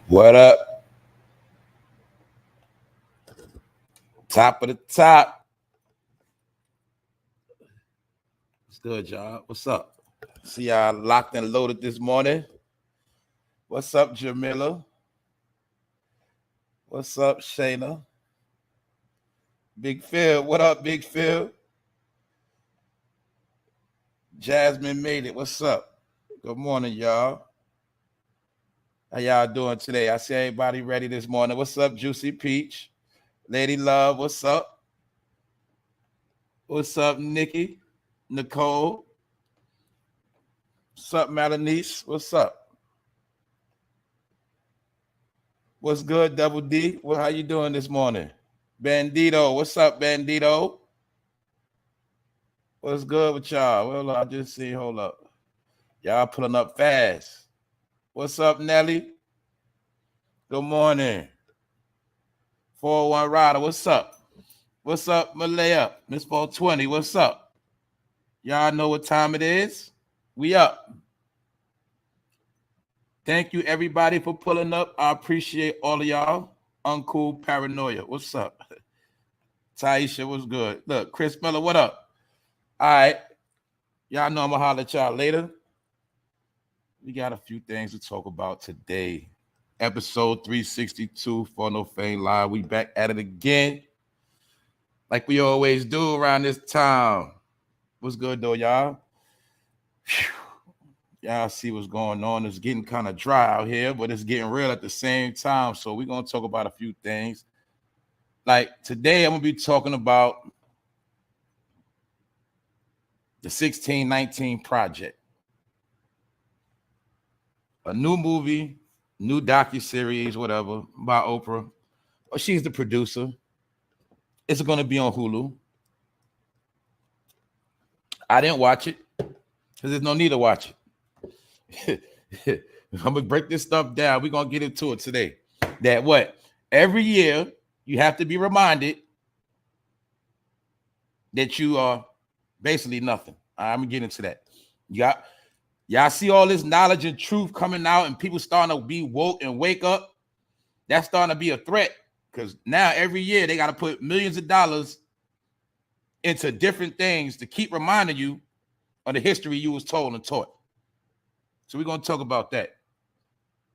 What up? Top of the top. What's good, y'all? What's up? See y'all locked and loaded this morning. What's up, Jamila? What's up, Shayna? Big Phil. What up, Big Phil? Jasmine made it. What's up? Good morning, y'all. How y'all doing today? I see everybody ready this morning. What's up, Juicy Peach? Lady Love, what's up? What's up, Nikki? Nicole? What's up, Melanice? What's up? What's good, Double D? Well, how you doing this morning? Bandito, what's up, Bandito? What's good with y'all? Well, I just see, hold up. Y'all pulling up fast. What's up, Nelly? Good morning. 401 Rider, what's up? What's up, Malaya? Miss 420, what's up? Y'all know what time it is? We up. Thank you, everybody, for pulling up. I appreciate all of y'all. Uncool Paranoia, what's up? Taisha, what's good? Look, Chris Miller, what up? All right. Y'all know I'm going to holler at y'all later. We got a few things to talk about today. Episode 362 for No Fame Live. We back at it again. Like we always do around this time. What's good, though, y'all? Y'all see what's going on. It's getting kind of dry out here, but it's getting real at the same time. So we're going to talk about a few things. Like today, I'm going to be talking about the 1619 Project. A new movie, new docuseries, whatever, by Oprah. Well, she's the producer. It's going to be on Hulu. I didn't watch it because there's no need to watch it. I'm going to break this stuff down. We're going to get into it today. That what? Every year, you have to be reminded that you are basically nothing. I'm going to get into that. Y'all see all this knowledge and truth coming out and people starting to be woke and wake up. That's starting to be a threat because now every year they got to put millions of dollars into different things to keep reminding you of the history you was told and taught. So we're going to talk about that.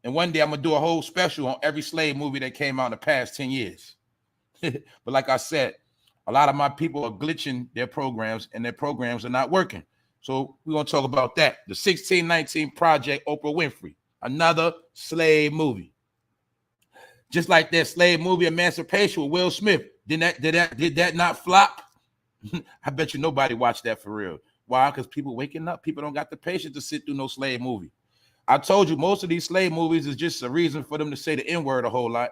And one day I'm going to do a whole special on every slave movie that came out in the past 10 years. But like I said, a lot of my people are glitching their programs and their programs are not working. So we're going to talk about that. The 1619 Project, Oprah Winfrey, another slave movie. Just like that slave movie Emancipation with Will Smith. Did that not flop? I bet you nobody watched that for real. Why? Because people waking up. People don't got the patience to sit through no slave movie. I told you most of these slave movies is just a reason for them to say the N-word a whole lot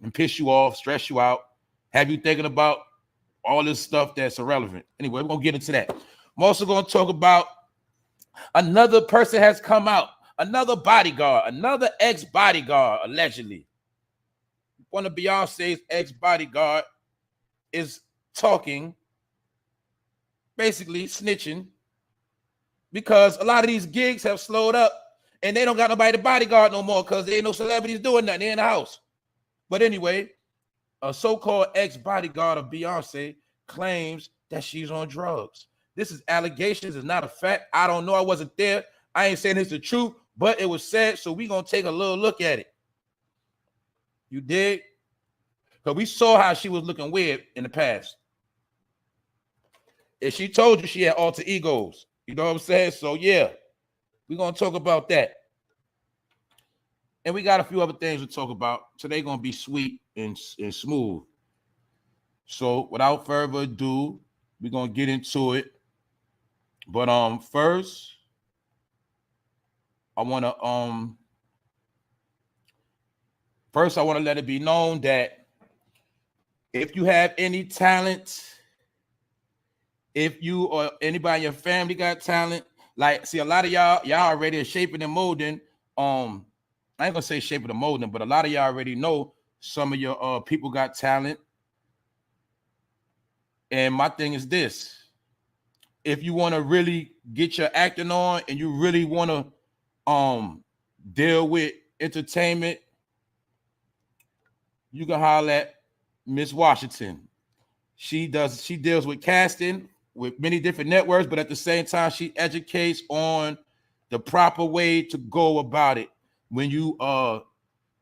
and piss you off, stress you out, have you thinking about all this stuff that's irrelevant. Anyway, we're going to get into that. I'm also going to talk about another person has come out, another bodyguard, another ex-bodyguard, allegedly. One of Beyonce's ex-bodyguard is talking, basically snitching, because a lot of these gigs have slowed up and they don't got nobody to bodyguard no more because there ain't no celebrities doing nothing. They're in the house. But anyway, a so-called ex-bodyguard of Beyonce claims that she's on drugs. This is allegations. It's not a fact. I don't know. I wasn't there. I ain't saying it's the truth, but it was said. So we're going to take a little look at it. You dig? Because we saw how she was looking weird in the past. And she told you she had alter egos. You know what I'm saying? So yeah, we're going to talk about that. And we got a few other things to talk about. Today going to be sweet and smooth. So without further ado, we're going to get into it. But first, I want to let it be known that if you have any talent, if you or anybody in your family got talent, like see a lot of y'all already are shaping and molding. I ain't gonna say shaping and molding, but a lot of y'all already know some of your people got talent. And my thing is this. If you want to really get your acting on and you really want to deal with entertainment you can holler at Miss Washington. She deals with casting with many different networks, but at the same time, she educates on the proper way to go about it when you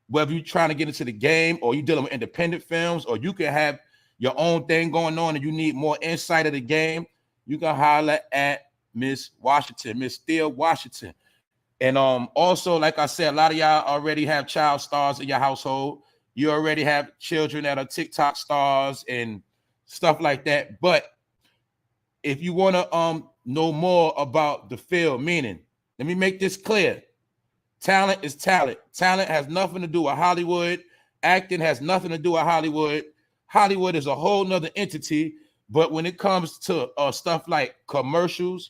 whether you're trying to get into the game or you're dealing with independent films, or you can have your own thing going on and you need more insight of the game, you can holler at Miss Washington, Miss Thea Washington. And also, like I said, a lot of y'all already have child stars in your household. You already have children that are TikTok stars and stuff like that. But if you want to know more about the field, meaning, let me make this clear. Talent is talent. Talent has nothing to do with Hollywood. Acting has nothing to do with Hollywood. Hollywood is a whole nother entity. But when it comes to stuff like commercials,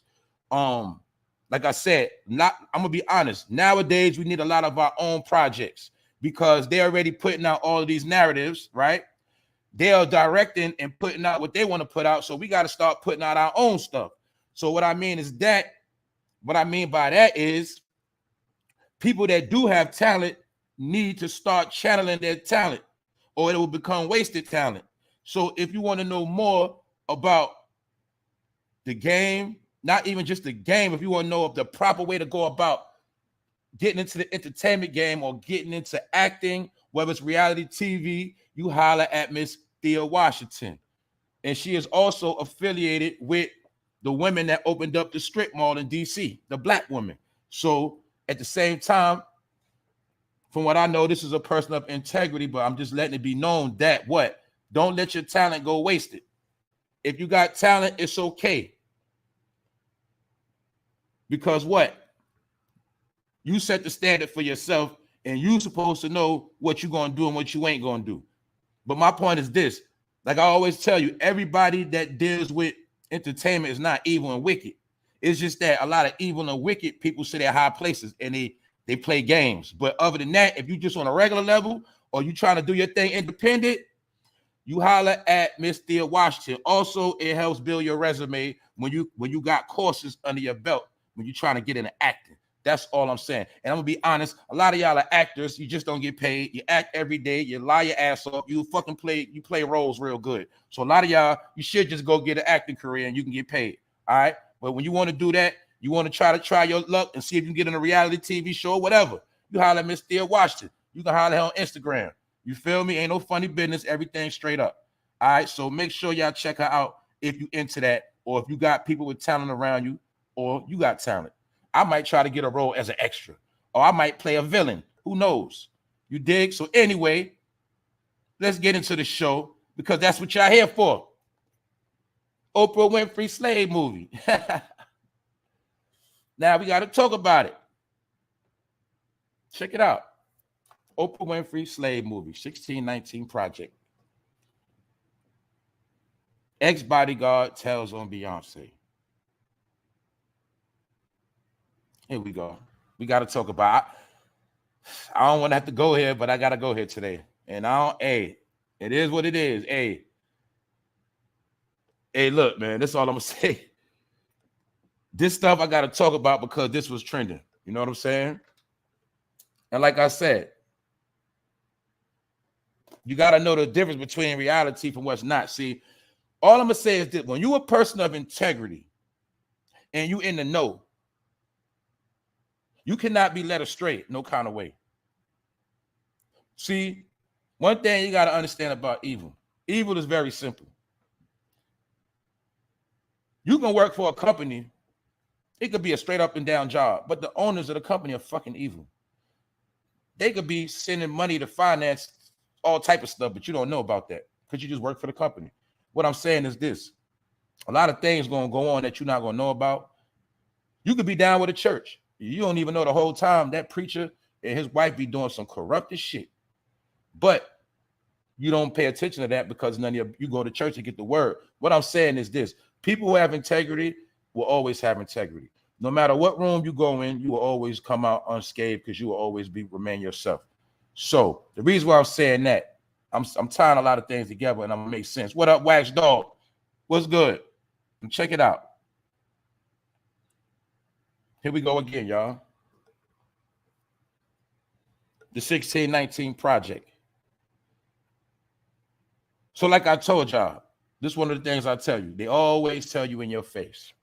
like I said, I'm gonna be honest. Nowadays, we need a lot of our own projects because they're already putting out all of these narratives, right? They are directing and putting out what they want to put out. So we got to start putting out our own stuff. So what I mean by that is people that do have talent need to start channeling their talent, or it will become wasted talent. So if you want to know more about the game, not even just the game, if you want to know of the proper way to go about getting into the entertainment game or getting into acting, whether it's reality TV, you holler at Miss Thea Washington. And she is also affiliated with the women that opened up the strip mall in DC, the black women. So at the same time, from what I know, this is a person of integrity, but I'm just letting it be known that what? Don't let your talent go wasted. If you got talent, it's okay. Because what? You set the standard for yourself, and you're supposed to know what you're going to do and what you ain't going to do. But my point is this. Like I always tell you, everybody that deals with entertainment is not evil and wicked. It's just that a lot of evil and wicked people sit at high places and they play games. But other than that, if you just on a regular level or you trying to do your thing independent, you holler at Miss Thea Washington. Also, it helps build your resume when you got courses under your belt when you're trying to get into acting. That's all I'm saying. And I'm gonna be honest, a lot of y'all are actors, you just don't get paid. You act every day, you lie your ass off, you play roles real good. So a lot of y'all, you should just go get an acting career and you can get paid. All right. But when you want to do that, you want to try your luck and see if you can get in a reality TV show, whatever. You holler at Miss Thea Washington. You can holler her on Instagram. You feel me? Ain't no funny business, everything straight up. All right. So make sure y'all check her out if you into that, or if you got people with talent around you, or you got talent. I might try to get a role as an extra, or I might play a villain. Who knows? You dig? So anyway, let's get into the show because that's what y'all here for. Oprah Winfrey slave movie. Now we got to talk about it. Check it out. Oprah Winfrey slave movie, 1619 Project. Ex-Bodyguard tells on Beyonce. Here we go. We got to talk about it. I don't want to have to go here, but I got to go here today. And it is what it is. Hey, look, man, that's all I'm going to say. This stuff I got to talk about because this was trending. You know what I'm saying? And like I said, you got to know the difference between reality from what's not. See, all I'm going to say is that when you're a person of integrity and you in the know, you cannot be led astray no kind of way. See, one thing you got to understand about evil. Evil is very simple. You can work for a company. It could be a straight up and down job, but the owners of the company are fucking evil. They could be sending money to finance all type of stuff, but you don't know about that because you just work for the company. What I'm saying is this. A lot of things going to go on that you're not going to know about. You could be down with a church. You don't even know the whole time that preacher and his wife be doing some corrupted shit. But you don't pay attention to that because you go to church to get the word. What I'm saying is this. People who have integrity will always have integrity. No matter what room you go in, you will always come out unscathed because you will always remain yourself. So the reason why I'm saying that, I'm tying a lot of things together and I'm gonna make sense. What up, Wax Dog? What's good? Check it out. Here we go again, y'all. The 1619 Project. So like I told y'all, this is one of the things I tell you. They always tell you in your face.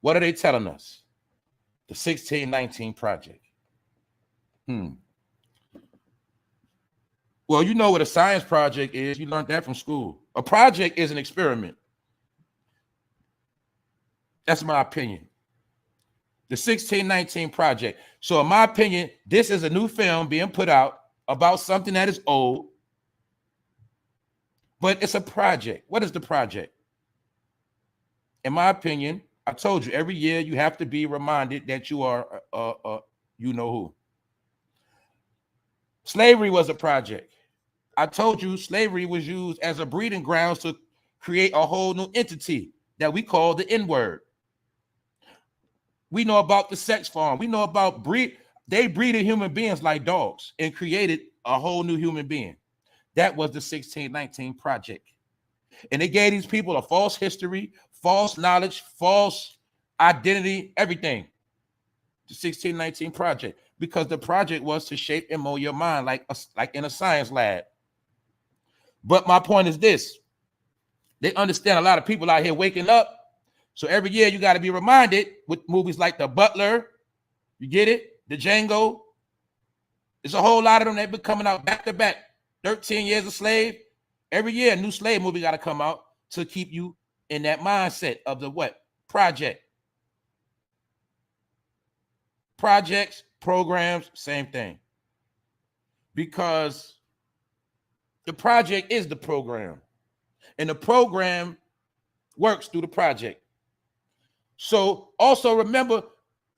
What are they telling us? The 1619 Project. Well, you know what a science project is. You learned that from school. A project is an experiment. That's my opinion. The 1619 Project. So in my opinion, this is a new film being put out about something that is old, but it's a project. What is the project? In my opinion, I told you, every year you have to be reminded that you are, you know who. Slavery was a project. I told you slavery was used as a breeding grounds to create a whole new entity that we call the N-word. We know about the sex farm. We know about they breeded human beings like dogs and created a whole new human being. That was the 1619 Project. And they gave these people a false history, false knowledge, false identity, everything. The 1619 Project. Because the project was to shape and mold your mind like in a science lab. But my point is this. They understand a lot of people out here waking up. So every year you got to be reminded with movies like The Butler. You get it? The Django. There's a whole lot of them that been coming out back to back. 13 Years a Slave. Every year a new slave movie got to come out to keep you in that mindset of the what? Project. Projects, programs, same thing. Because the project is the program. And the program works through the project. So also remember,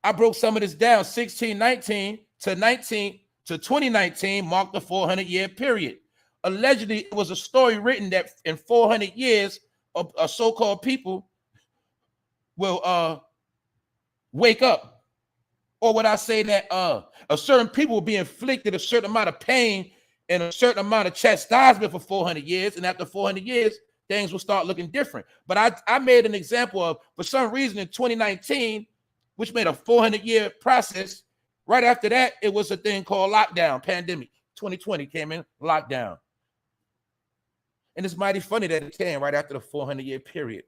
I broke some of this down. 1619 to 2019 marked the 400-year period. Allegedly, it was a story written that in 400 years, a so-called people will wake up. Or would I say that a certain people will be inflicted a certain amount of pain and a certain amount of chastisement for 400 years, and after 400 years, things will start looking different. But I made an example of, for some reason in 2019, which made a 400-year process, right after that, it was a thing called lockdown, pandemic. 2020 came in, lockdown. And it's mighty funny that it came right after the 400-year period.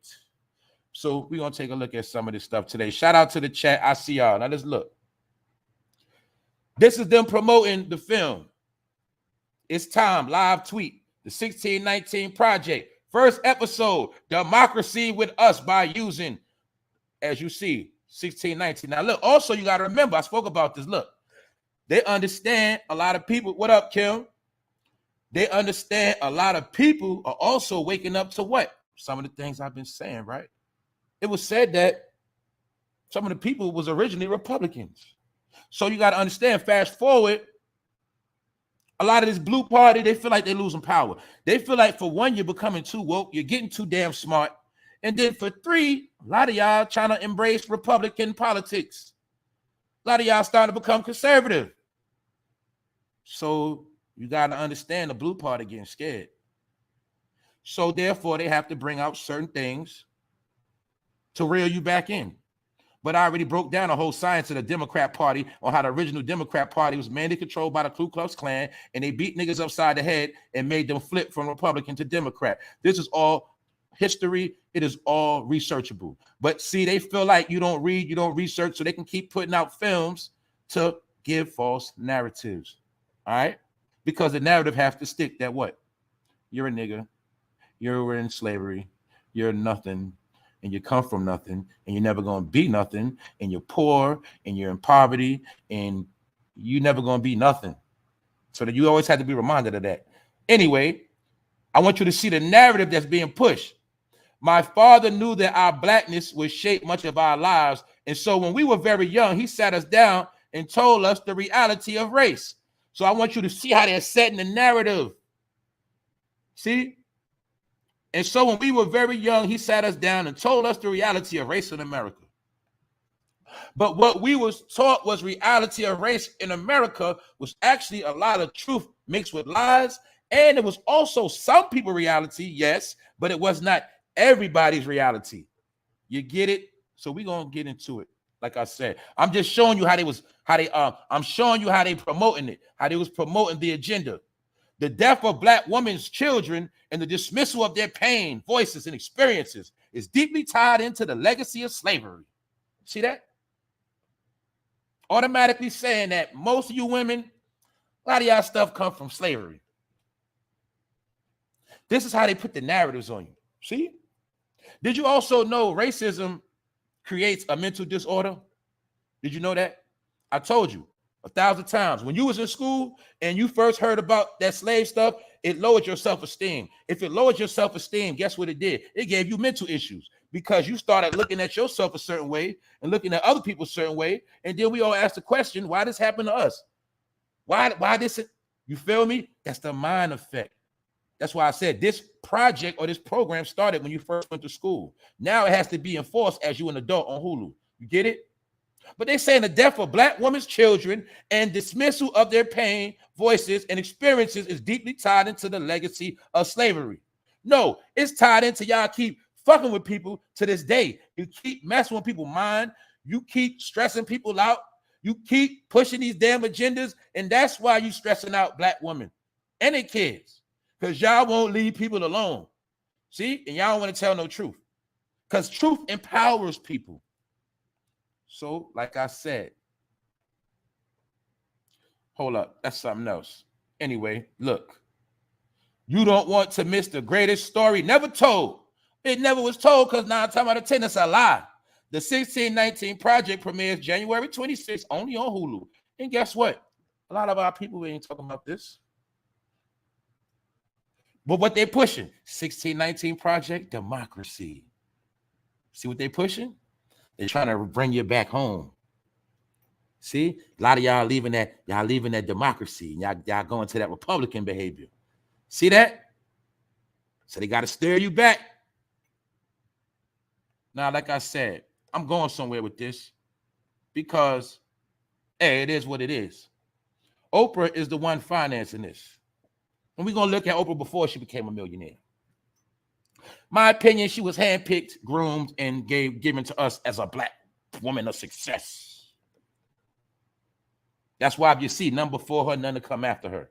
So we're going to take a look at some of this stuff today. Shout out to the chat. I see y'all. Now let's look. This is them promoting the film. It's time, live tweet, the 1619 Project. First episode, Democracy with Us by using, as you see, 1619. Now look, also you got to remember, I spoke about this. Look, they understand a lot of people. What up, Kim? They understand a lot of people are also waking up to what? Some of the things I've been saying, right? It was said that some of the people was originally Republicans. So you got to understand, fast forward, a lot of this blue party, they feel like they're losing power. They feel like for one, you're becoming too woke. You're getting too damn smart. And then for three, a lot of y'all trying to embrace Republican politics. A lot of y'all starting to become conservative. So you got to understand the blue party getting scared. So therefore, they have to bring out certain things to reel you back in. But I already broke down the whole science of the Democrat Party on how the original Democrat Party was mainly controlled by the Ku Klux Klan, and they beat niggas upside the head and made them flip from Republican to Democrat. This is all history. It is all researchable. But see, they feel like you don't read, you don't research, so they can keep putting out films to give false narratives. All right? Because the narrative has to stick that what? You're a nigga. You're in slavery. You're nothing. And you come from nothing, and you're never going to be nothing, and you're poor, and you're in poverty, and you're never going to be nothing. So that you always have to be reminded of that. Anyway, I want you to see the narrative that's being pushed. My father knew that our blackness would shape much of our lives, and so when we were very young, he sat us down and told us the reality of race. So I want you to see how they're setting the narrative. See? And so when we were very young, he sat us down and told us the reality of race in America. But what we was taught was reality of race in America was actually a lot of truth mixed with lies. And it was also some people's reality, yes, but it was not everybody's reality. You get it? So we're going to get into it. Like I said, I'm just showing you I'm showing you how they promoting it, how they was promoting the agenda. The death of Black women's children and the dismissal of their pain, voices, and experiences is deeply tied into the legacy of slavery. See that? Automatically saying that most of you women, a lot of y'all stuff come from slavery. This is how they put the narratives on you. See? Did you also know racism creates a mental disorder? Did you know that? I told you 1,000 times. When you was in school and you first heard about that slave stuff, it lowered your self-esteem. If it lowered your self-esteem, guess what it did? It gave you mental issues because you started looking at yourself a certain way and looking at other people a certain way. And then we all ask the question, why this happened to us? Why this? You feel me? That's the mind effect. That's why I said this project or this program started when you first went to school. Now it has to be enforced as you an adult on Hulu. You get it? But they're saying the death of Black women's children and dismissal of their pain, voices, and experiences is deeply tied into the legacy of slavery. No, it's tied into y'all keep fucking with people to this day. You keep messing with people's mind. You keep stressing people out. You keep pushing these damn agendas. And that's why you stressing out Black women and their kids. Because y'all won't leave people alone. See? And y'all don't want to tell no truth. Because truth empowers people. So, like I said, hold up. That's something else. Anyway, look. You don't want to miss the greatest story never told. It never was told because 9 times out of 10, it's a lie. The 1619 Project premieres January 26th only on Hulu. And guess what? A lot of our people ain't talking about this. But what they're pushing, 1619 Project, democracy. See what they're pushing? They're trying to bring you back home. See? A lot of y'all leaving that democracy. Y'all going to that Republican behavior. See that? So they got to stir you back. Now, like I said, I'm going somewhere with this because, hey, it is what it is. Oprah is the one financing this. And we're going to look at Oprah before she became a millionaire. My opinion, she was handpicked, groomed, and given to us as a Black woman of success. That's why if you see none before her, none to come after her.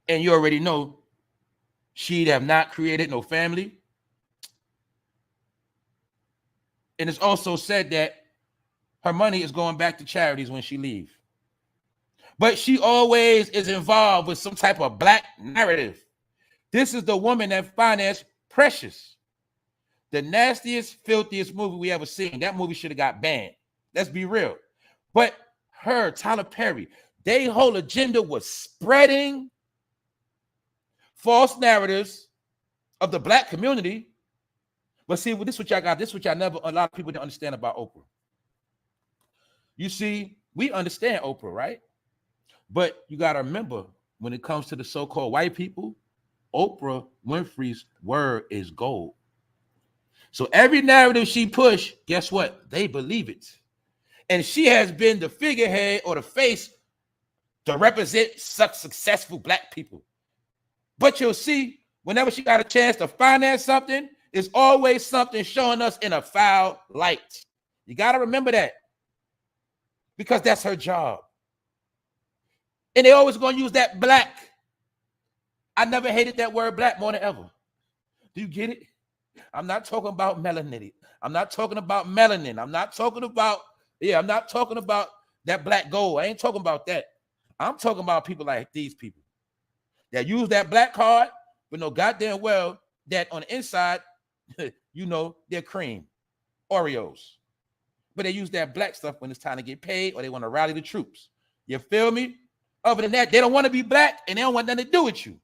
And you already know she'd have not created no family. And it's also said that her money is going back to charities when she leaves. But she always is involved with some type of Black narrative. This is the woman that financed Precious, the nastiest, filthiest movie we ever seen. That movie should have got banned. Let's be real. But her, Tyler Perry, their whole agenda was spreading false narratives of the Black community. But see, this is what y'all got. This is what a lot of people didn't understand about Oprah. You see, we understand Oprah, right? But you got to remember, when it comes to the so-called white people, Oprah Winfrey's word is gold. So every narrative she pushed, guess what? They believe it. And she has been the figurehead or the face to represent such successful Black people. But you'll see, whenever she got a chance to finance something, it's always something showing us in a foul light. You got to remember that. Because that's her job. And they always going to use that Black. I never hated that word Black more than ever. Do you get it? I'm not talking about melanin. I'm not talking about melanin. I'm not talking about that Black gold. I ain't talking about that. I'm talking about people like these people that use that Black card, but know goddamn well that on the inside, you know, they're cream, Oreos. But they use that Black stuff when it's time to get paid or they want to rally the troops. You feel me? Other than that, they don't want to be Black and they don't want nothing to do with you.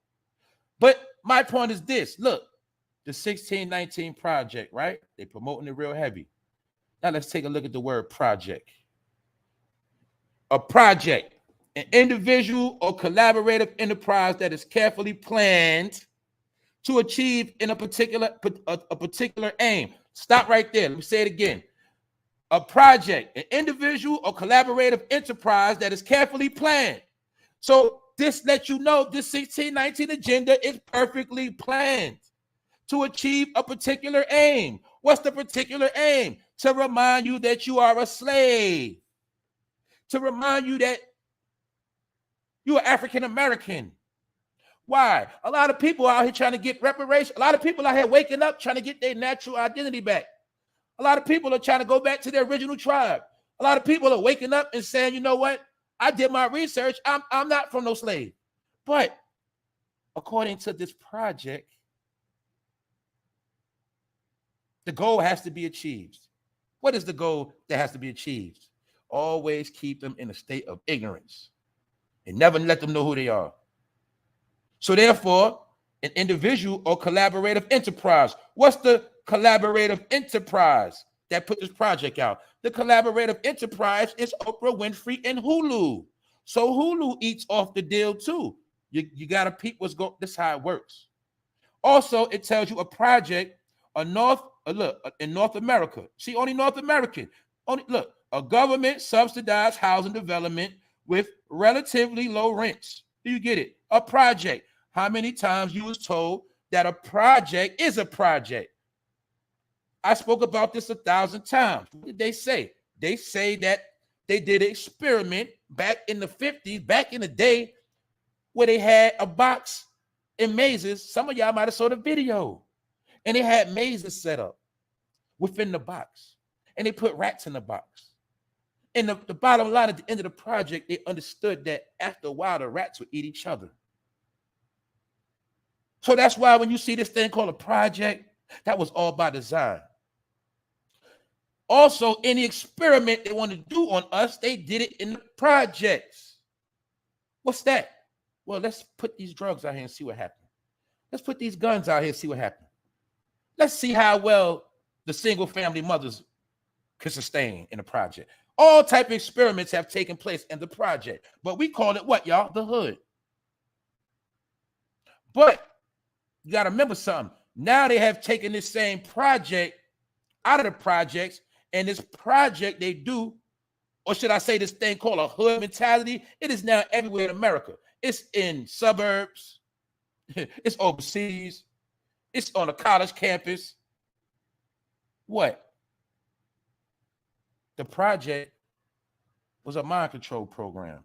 But my point is this. Look, the 1619 Project, right? They promoting it real heavy. Now let's take a look at the word project. A project, an individual or collaborative enterprise that is carefully planned to achieve in a particular aim. Stop right there. Let me say it again. A project, an individual or collaborative enterprise that is carefully planned. So this lets you know this 1619 agenda is perfectly planned to achieve a particular aim. What's the particular aim? To remind you that you are a slave. To remind you that You are African American. Why? A lot of people out here trying to get reparations. A lot of people out here waking up trying to get their natural identity back. A lot of people are trying to go back to their original tribe. A lot of people are waking up and saying, you know what? I did my research. I'm not from no slave. But according to this project, the goal has to be achieved. What is the goal that has to be achieved? Always keep them in a state of ignorance and never let them know who they are. So therefore, an individual or collaborative enterprise. What's the collaborative enterprise that put this project out? The collaborative enterprise is Oprah Winfrey and Hulu. So Hulu eats off the deal too. You got to peep what's going. This is how it works. Also, it tells you a project, in North America. See, only North American. Look, a government subsidized housing development with relatively low rents. Do you get it? A project. How many times you was told that a project is a project? I spoke about this 1,000 times. What did they say? They say that they did an experiment back in the 50s, back in the day, where they had a box in mazes. Some of y'all might have saw the video. And they had mazes set up within the box. And they put rats in the box. And the bottom line at the end of the project, they understood that after a while, the rats would eat each other. So that's why when you see this thing called a project, that was all by design. Also, any experiment they want to do on us, they did it in the projects. What's that? Well, let's put these drugs out here and see what happens. Let's put these guns out here and see what happens. Let's see how well the single family mothers can sustain in the project. All type of experiments have taken place in the project, but we call it what, y'all? The hood. But you got to remember something. Now they have taken this same project out of the projects, and this project they do, or should I say this thing called a hood mentality, it is now everywhere in America. It's in suburbs. It's overseas. It's on a college campus. What? The project was a mind control program.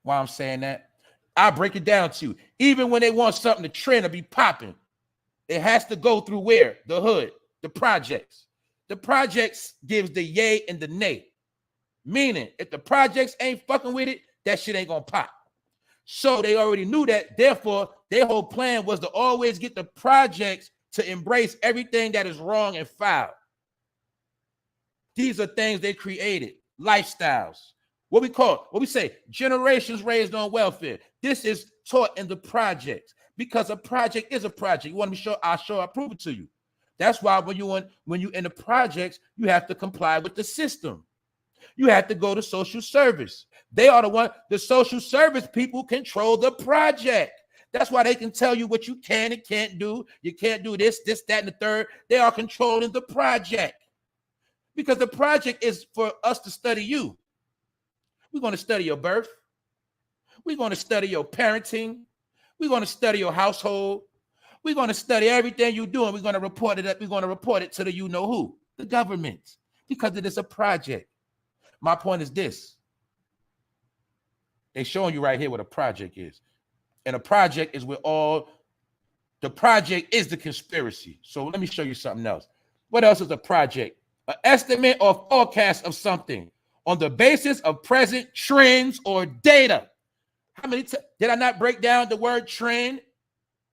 Why I'm saying that? I break it down to you. Even when they want something to trend or be popping, it has to go through where? The hood, the projects. The projects gives the yay and the nay. Meaning, if the projects ain't fucking with it, that shit ain't gonna pop. So they already knew that. Therefore, their whole plan was to always get the projects to embrace everything that is wrong and foul. These are things they created, lifestyles. What we say, generations raised on welfare. This is taught in the projects because a project is a project. You want me to show? I'll prove it to you. That's why when you in the projects, you have to comply with the system. You have to go to social service. They are the social service people control the project. That's why they can tell you what you can and can't do. You can't do this, that, and the third. They are controlling the project because the project is for us to study you. We're going to study your birth. We're going to study your parenting. We're going to study your household. We're going to study everything you do, and we're going to report it up. We're going to report it to the you-know-who, the government, because it is a project. My point is this. They're showing you right here what a project is. And a project is the project is the conspiracy. So let me show you something else. What else is a project? An estimate or forecast of something on the basis of present trends or data. How many did I not break down the word trend?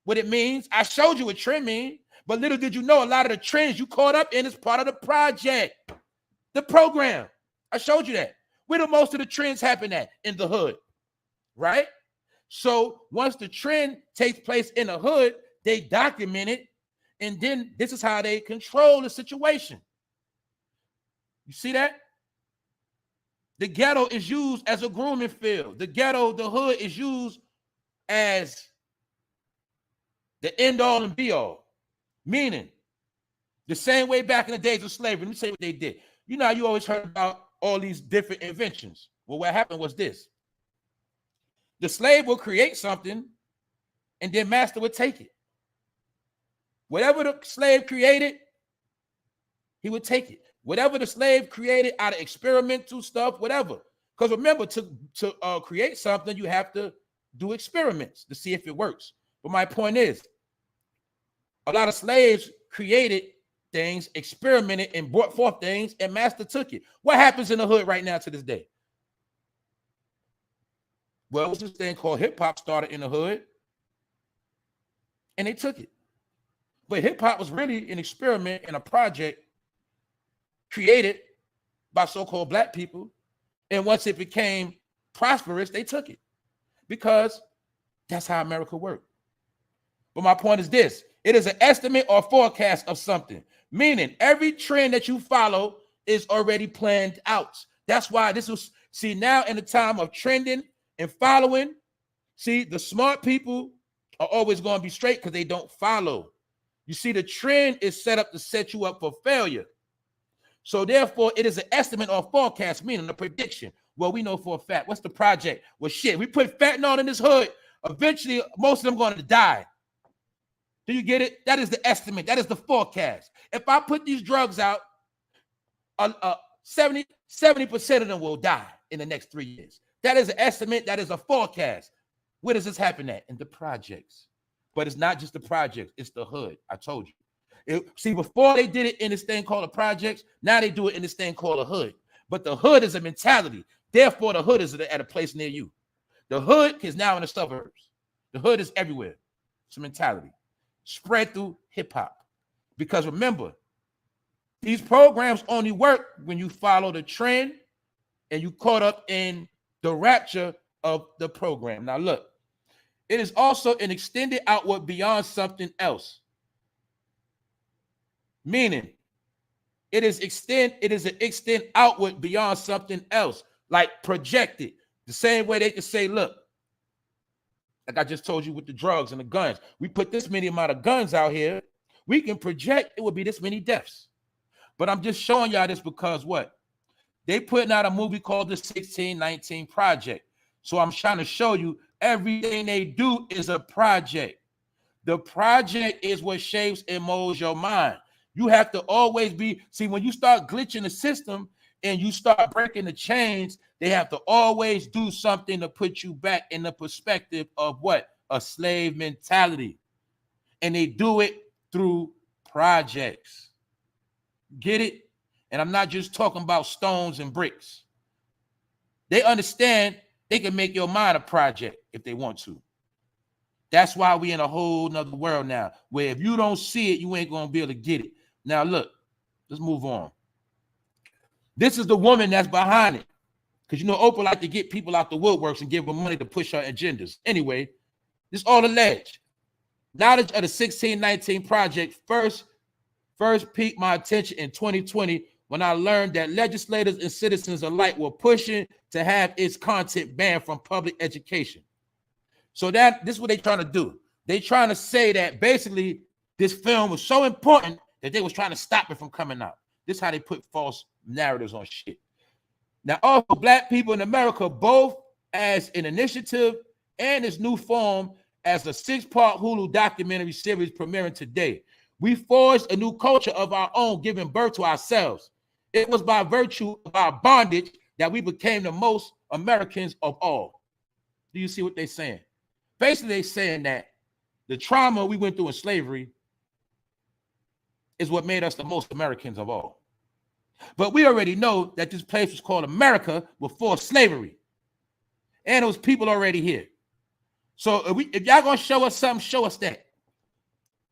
What it means? I showed you what trend means, but little did you know a lot of the trends you caught up in is part of the project, the program. I showed you that. Where do most of the trends happen at? In the hood, right? So once the trend takes place in the hood, they document it, and then this is how they control the situation. You see that? The ghetto is used as a grooming field. The ghetto, the hood is used as the end all and be all. Meaning, the same way back in the days of slavery, let me say what they did. You know how you always heard about all these different inventions. Well, what happened was this. The slave will create something, and then master would take it. Whatever the slave created, he would take it. Whatever the slave created out of experimental stuff, whatever, Because remember, to create something, you have to do experiments to see if it works. But my point is, a lot of slaves created things, experimented, and brought forth things, and master took it. What happens in the hood right now to this day? Well, it was this thing called hip-hop started in the hood, and they took it. But hip-hop was really an experiment and a project created by so-called black people. And once it became prosperous, they took it because that's how America worked. But my point is this: it is an estimate or forecast of something, meaning every trend that you follow is already planned out. That's why this was, see, now in the time of trending and following, see, the smart people are always going to be straight because they don't follow. You see, the trend is set up to set you up for failure. So therefore, it is an estimate or forecast, meaning a prediction. Well, we know for a fact. What's the project? Well, shit, we put fentanyl in this hood. Eventually, most of them going to die. Do you get it? That is the estimate. That is the forecast. If I put these drugs out, 70% of them will die in the next 3 years. That is an estimate. That is a forecast. Where does this happen at? In the projects. But it's not just the projects. It's the hood. I told you. See, before they did it in this thing called the projects, now they do it in this thing called a hood. But the hood is a mentality. Therefore, the hood is at a place near you. The hood is now in the suburbs. The hood is everywhere. It's a mentality. Spread through hip-hop. Because remember, these programs only work when you follow the trend and you caught up in the rapture of the program. Now, look, it is also an extended outward beyond something else. Meaning, it is an extend outward beyond something else, like projected. The same way they can say, look, like I just told you with the drugs and the guns, we put this many amount of guns out here, we can project it would be this many deaths. But I'm just showing y'all this because what? They putting out a movie called the 1619 Project. So I'm trying to show you everything they do is a project. The project is what shapes and molds your mind. You have to always be, see, when you start glitching the system and you start breaking the chains, they have to always do something to put you back in the perspective of what? A slave mentality. And they do it through projects. Get it? And I'm not just talking about stones and bricks. They understand they can make your mind a project if they want to. That's why we in a whole nother world now, where if you don't see it, you ain't going to be able to get it. Now, look, let's move on. This is the woman that's behind it. Because, you know, Oprah like to get people out the woodworks and give them money to push her agendas. Anyway, this all alleged. Knowledge of the 1619 Project first piqued my attention in 2020 when I learned that legislators and citizens alike were pushing to have its content banned from public education. So this is what they're trying to do. They're trying to say that basically this film was so important that they was trying to stop it from coming out. This is how they put false narratives on shit. Now, also, Black people in America, both as an initiative and its new form as a 6-part Hulu documentary series premiering today. We forged a new culture of our own, giving birth to ourselves. It was by virtue of our bondage that we became the most Americans of all. Do you see what they're saying? Basically, they're saying that the trauma we went through in slavery is what made us the most Americans of all. But we already know that this place was called America before slavery. And it was people already here. So if y'all gonna show us something, show us that.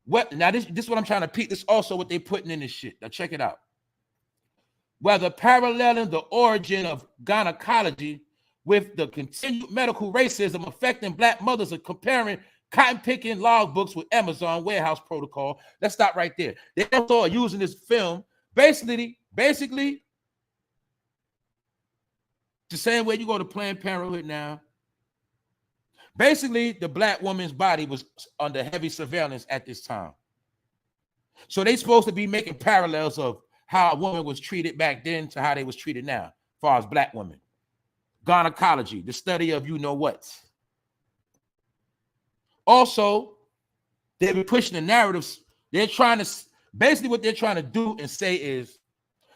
What now? This is what I'm trying to peek. This also what they putting in this shit. Now check it out. Whether paralleling the origin of gynecology with the continued medical racism affecting Black mothers and comparing cotton-picking logbooks with Amazon warehouse protocol. Let's stop right there. They also are using this film basically the same way you go to Planned Parenthood now. Basically, the Black woman's body was under heavy surveillance at this time. So they're supposed to be making parallels of how a woman was treated back then to how they was treated now, as far as Black women. Gynecology, the study of you know what. Also, they've been pushing the narratives. They're trying to, basically what they're trying to do and say is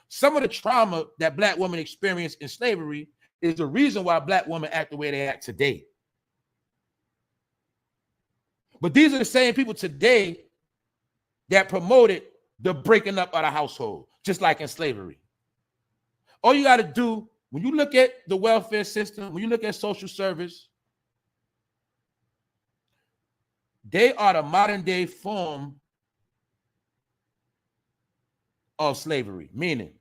some of the trauma that Black women experienced in slavery is the reason why black women act the way they act today. But these are the same people today that promoted the breaking up of the household, just like in slavery. All you got to do, when you look at the welfare system, when you look at social service, they are the modern day form of slavery, meaning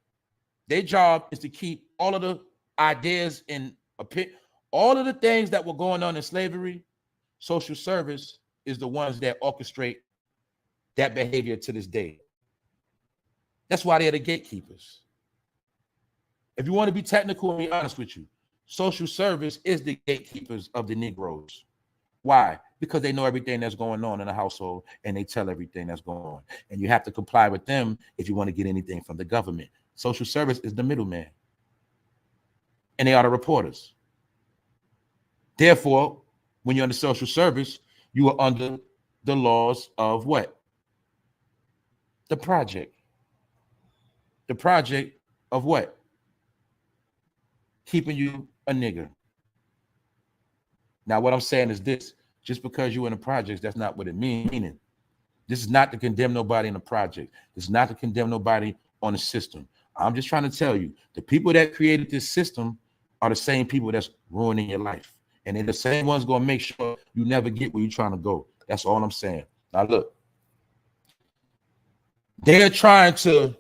their job is to keep all of the ideas and all of the things that were going on in slavery. Social service is the ones that orchestrate that behavior to this day. That's why they're the gatekeepers. If you want to be technical and be honest with you, social service is the gatekeepers of the Negroes. Why? Because they know everything that's going on in the household and they tell everything that's going on. And you have to comply with them if you want to get anything from the government. Social service is the middleman. And they are the reporters. Therefore, when you're under social service, you are under the laws of what? The project. The project of what? Keeping you a nigger. Now, what I'm saying is this. Just because you're in the projects, that's not what it means. Meaning, this is not to condemn nobody in the project. This is not to condemn nobody on the system. I'm just trying to tell you, the people that created this system are the same people that's ruining your life. And they're the same ones going to make sure you never get where you're trying to go. That's all I'm saying. Now, look. They're trying to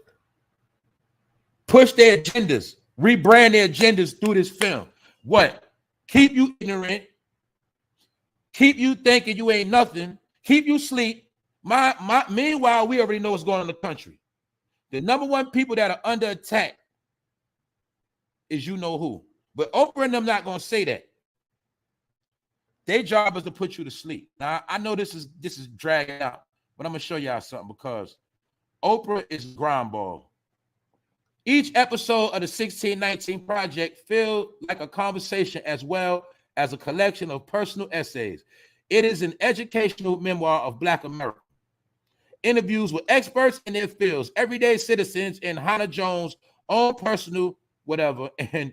push their agendas, rebrand their agendas through this film. What? Keep you ignorant. Keep you thinking you ain't nothing. Keep you sleep. Meanwhile, we already know what's going on in the country. The number one people that are under attack is you know who. But Oprah and them not going to say that. Their job is to put you to sleep. Now, I know this is dragging out, but I'm going to show y'all something because Oprah is grind ball. Each episode of the 1619 Project feels like a conversation as well as a collection of personal essays. It is an educational memoir of Black America. Interviews with experts in their fields, everyday citizens in Hannah Jones' own personal whatever, and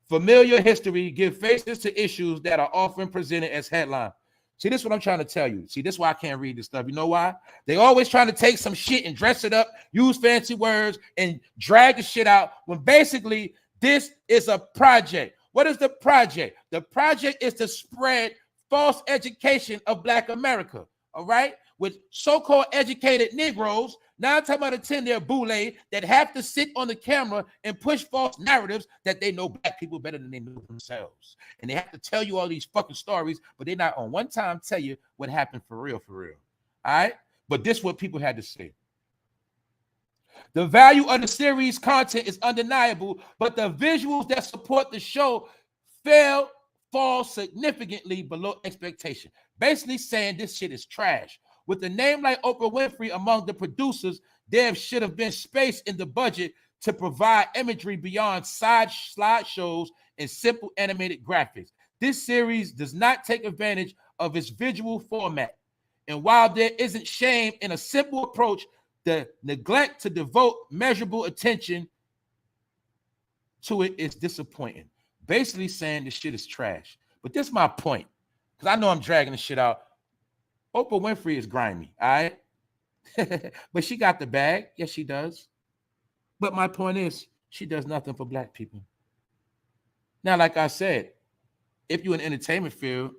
familiar history give faces to issues that are often presented as headlines. See, this is what I'm trying to tell you. See, this is why I can't read this stuff. You know why? They always trying to take some shit and dress it up, use fancy words, and drag the shit out when basically this is a project. What is the project? The project is to spread false education of Black America, all right? With so-called educated Negroes, now I'm talking about a 10-year boule that have to sit on the camera and push false narratives that they know Black people better than they know themselves. And they have to tell you all these fucking stories, but they're not on one time tell you what happened for real, all right? But this is what people had to say. The value of the series content is undeniable, but the visuals that support the show fall significantly below expectation. Basically saying this shit is trash. With a name like Oprah Winfrey among the producers, there should have been space in the budget to provide imagery beyond slideshows and simple animated graphics. This series does not take advantage of its visual format. And while there isn't shame in a simple approach, the neglect to devote measurable attention to it is disappointing. Basically saying this shit is trash. But this is my point, because I know I'm dragging this shit out. Oprah Winfrey is grimy, all right? But she got the bag. Yes, she does. But my point is, she does nothing for Black people. Now, like I said, if you're in the entertainment field,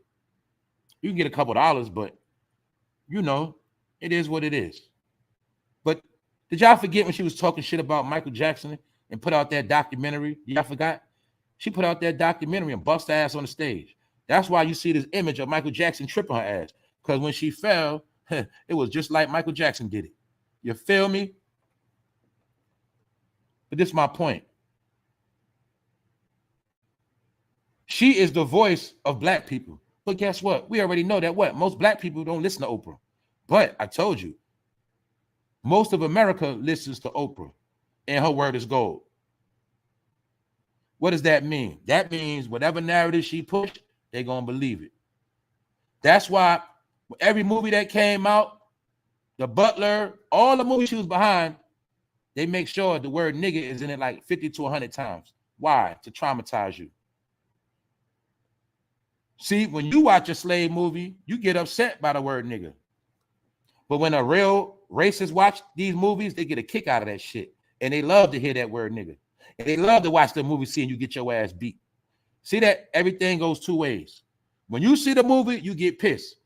you can get a couple dollars, but you know, it is what it is. But did y'all forget when she was talking shit about Michael Jackson and put out that documentary? Y'all forgot? She put out that documentary and bust her ass on the stage. That's why you see this image of Michael Jackson tripping her ass. Because when she fell, it was just like Michael Jackson did it. You feel me? But this is my point. She is the voice of Black people. But guess what? We already know that what? Most Black people don't listen to Oprah. But I told you, most of America listens to Oprah, and her word is gold. What does that mean? That means whatever narrative she pushed, they're going to believe it. That's why every movie that came out, The Butler, all the movies she was behind, they make sure the word nigga is in it like 50 to 100 times. Why? To traumatize you. See, when you watch a slave movie, you get upset by the word nigga. But when a real racist watch these movies, they get a kick out of that shit. And they love to hear that word nigga. And they love to watch the movie seeing you get your ass beat. See that everything goes two ways. When you see the movie, you get pissed.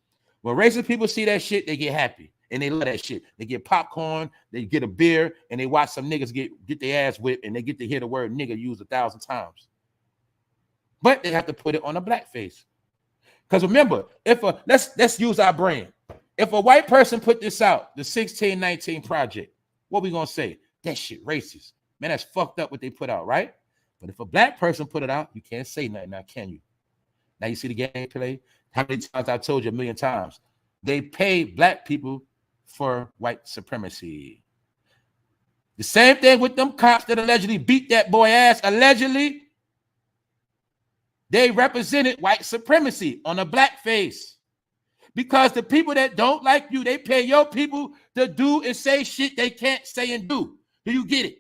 When racist people see that shit, they get happy. And they love that shit. They get popcorn, they get a beer, and they watch some niggas get their ass whipped, and they get to hear the word nigga used 1,000 times. But they have to put it on a black face. Because remember, let's use our brain. If a white person put this out, the 1619 Project, what we gonna say? That shit racist. Man, that's fucked up what they put out, right? But if a black person put it out, you can't say nothing now, can you? Now you see the gameplay? How many times I told you, 1,000,000 times. They pay black people for white supremacy. The same thing with them cops that allegedly beat that boy ass. Allegedly, they represented white supremacy on a black face. Because the people that don't like you, they pay your people to do and say shit they can't say and do. Do you get it?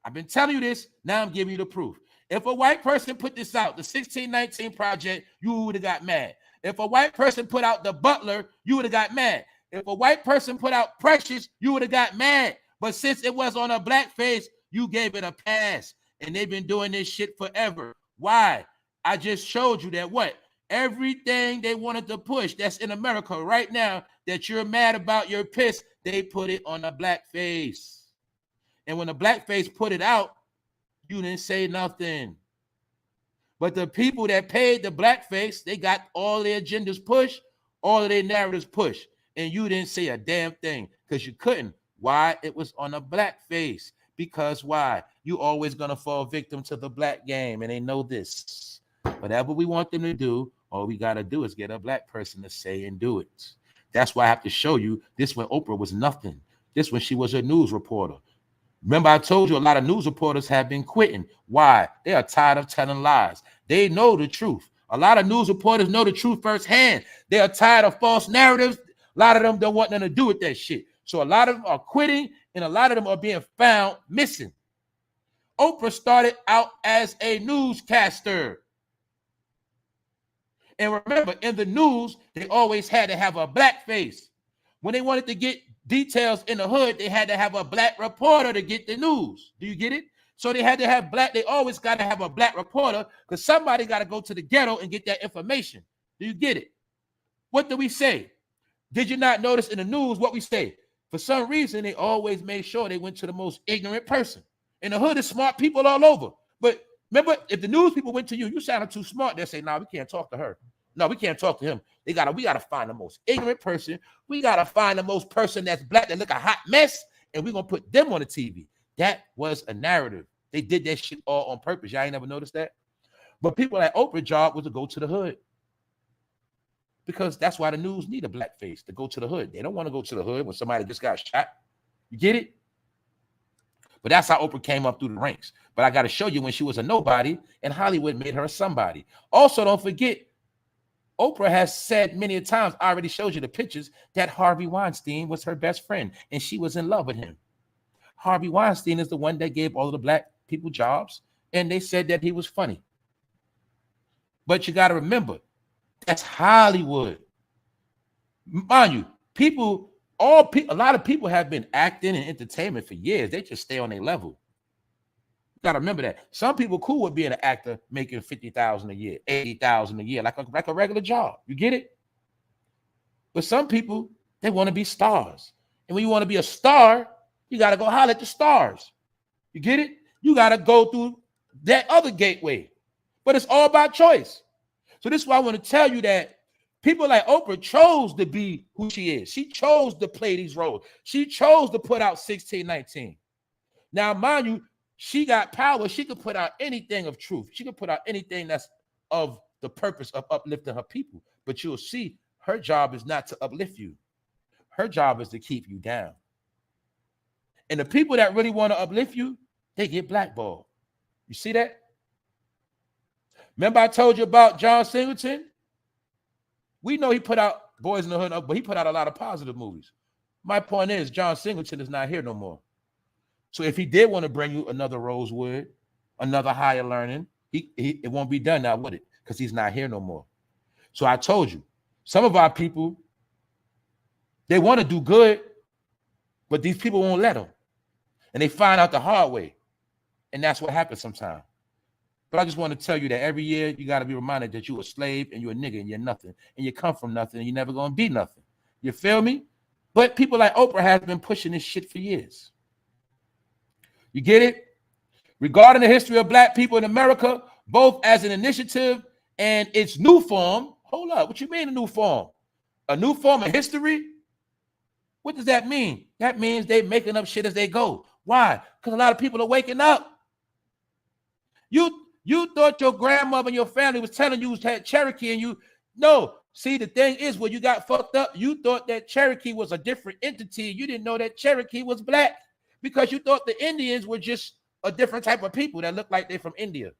I've been telling you this. Now I'm giving you the proof. If a white person put this out, the 1619 Project, you would have got mad. If a white person put out The Butler, you would have got mad. If a white person put out Precious, you would have got mad. But since it was on a black face, you gave it a pass. And they've been doing this shit forever. Why? I just showed you that what? Everything they wanted to push that's in America right now that you're mad about, you're pissed, they put it on a black face. And when the black face put it out, you didn't say nothing. But the people that paid the black face, they got all their agendas pushed, all of their narratives pushed. And you didn't say a damn thing because you couldn't. Why? It was on a black face. Because why? You always going to fall victim to the black game. And they know this. Whatever we want them to do, all we got to do is get a black person to say and do it. That's why I have to show you this when Oprah was nothing. This when she was a news reporter. Remember, I told you a lot of news reporters have been quitting. Why? They are tired of telling lies. They know the truth. A lot of news reporters know the truth firsthand. They are tired of false narratives. A lot of them don't want nothing to do with that shit. So a lot of them are quitting, and a lot of them are being found missing. Oprah started out as a newscaster. And remember, in the news, they always had to have a black face. When they wanted to get details in the hood, they had to have a black reporter to get the news. Do you get it? So they had to have black, they always got to have a black reporter because somebody got to go to the ghetto and get that information. Do you get it? What do we say? Did you not notice in the news what we say? For some reason, they always made sure they went to the most ignorant person. In the hood, there's smart people all over. But remember, if the news people went to you, you sounded too smart, they'll say, we can't talk to her. No, we can't talk to him. We gotta find the most ignorant person. We gotta find the most person that's black that look a hot mess, and we're gonna put them on the TV. That was a narrative. They did that shit all on purpose. Y'all ain't never noticed that? But people like Oprah's job was to go to the hood. Because that's why the news need a black face, to go to the hood. They don't want to go to the hood when somebody just got shot. You get it? But that's how Oprah came up through the ranks. But I got to show you when she was a nobody, and Hollywood made her a somebody. Also, don't forget, Oprah has said many times, I already showed you the pictures, that Harvey Weinstein was her best friend, and she was in love with him. Harvey Weinstein is the one that gave all of the black people jobs, and they said that he was funny. But you got to remember, that's Hollywood. Mind you, a lot of people have been acting and entertainment for years. They just stay on their level. You got to remember that. Some people cool with being an actor making $50,000 a year, $80,000 a year, like a regular job. You get it? But some people, they want to be stars. And when you want to be a star, you got to go holler at the stars. You get it? You got to go through that other gateway. But it's all about choice. So this is why I want to tell you that people like Oprah chose to be who she is. She chose to play these roles. She chose to put out 1619. Now, mind you, she got power. She could put out anything of truth. She could put out anything that's of the purpose of uplifting her people. But you'll see her job is not to uplift you. Her job is to keep you down. And the people that really want to uplift you, they get blackballed. You see that? Remember I told you about John Singleton? We know he put out Boys in the Hood, but he put out a lot of positive movies. My point is, John Singleton is not here no more. So if he did want to bring you another Rosewood another higher learning. It won't be done now, would it? Because he's not here no more. So I told you, some of our people, they want to do good, but these people won't let them. And they find out the hard way. And that's what happens sometimes. But I just want to tell you that every year you got to be reminded that you're a slave and you're a nigga and you're nothing. And you come from nothing and you're never going to be nothing. You feel me? But people like Oprah have been pushing this shit for years. You get it? Regarding the history of black people in America, both as an initiative and its new form. Hold up. What you mean a new form? A new form of history? What does that mean? That means they making up shit as they go. Why? Because a lot of people are waking up. You thought your grandmother and your family was telling you had Cherokee and you. No. See, the thing is, when you got fucked up, you thought that Cherokee was a different entity. You didn't know that Cherokee was black because you thought the Indians were just a different type of people that looked like they're from India.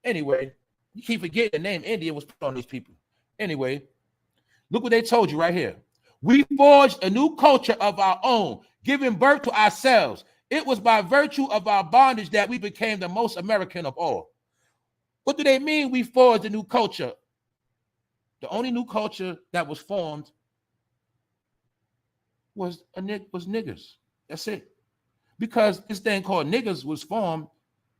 Anyway, you keep forgetting the name India was put on these people. Anyway, look what they told you right here. We forged a new culture of our own, giving birth to ourselves. It was by virtue of our bondage that we became the most American of all. What do they mean we forged a new culture? The only new culture that was formed was niggers. That's it. Because this thing called niggers was formed,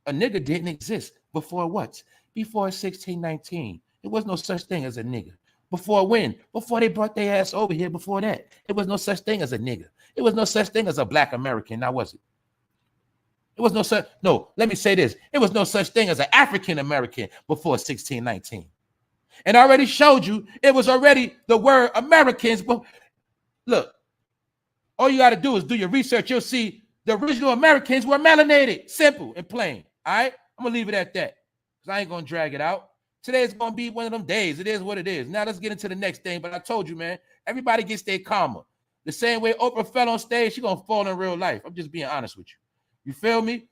a nigger didn't exist. Before what? Before 1619. There was no such thing as a nigger. Before when? Before they brought their ass over here. Before that, there was no such thing as a nigger. There was no such thing as a black American. Now was it? It was no such. No, let me say this. It was no such thing as an African American before 1619. And I already showed you it was already the word Americans. But look, all you got to do is do your research. You'll see the original Americans were melanated. Simple and plain. All right? I'm going to leave it at that because I ain't going to drag it out. Today is going to be one of them days. It is what it is. Now let's get into the next thing. But I told you, man, everybody gets their karma. The same way Oprah fell on stage, she's going to fall in real life. I'm just being honest with you. You feel me?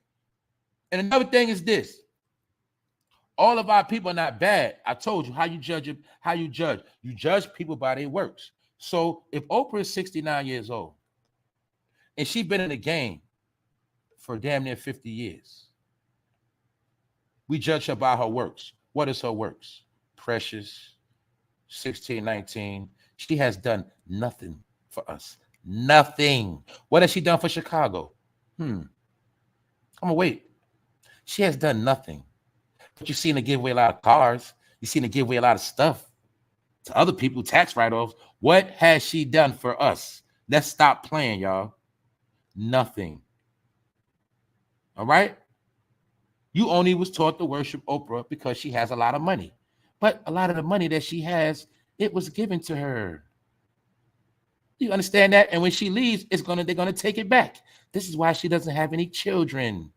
And another thing is this. All of our people are not bad. I told you how you judge it, how you judge. You judge people by their works. So if Oprah is 69 years old and she's been in the game for damn near 50 years, we judge her by her works. What is her works? Precious, 1619. She has done nothing for us. Nothing. What has she done for Chicago? I'm gonna wait. She has done nothing. But you've seen her give away a lot of cars. You've seen her give away a lot of stuff to other people, tax write-offs. What has she done for us? Let's stop playing, y'all. Nothing. All right? You only was taught to worship Oprah because she has a lot of money. But a lot of the money that she has, it was given to her. You understand that? And when she leaves, they're gonna take it back. This is why she doesn't have any children.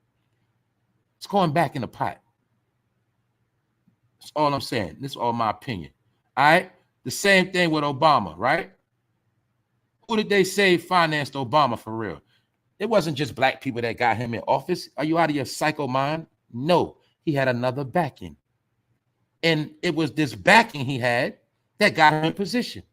It's going back in the pot. That's all I'm saying. This is all my opinion. All right? The same thing with Obama, right? Who did they say financed Obama for real? It wasn't just black people that got him in office. Are you out of your psycho mind? No, he had another backing. And it was this backing he had that got him in position.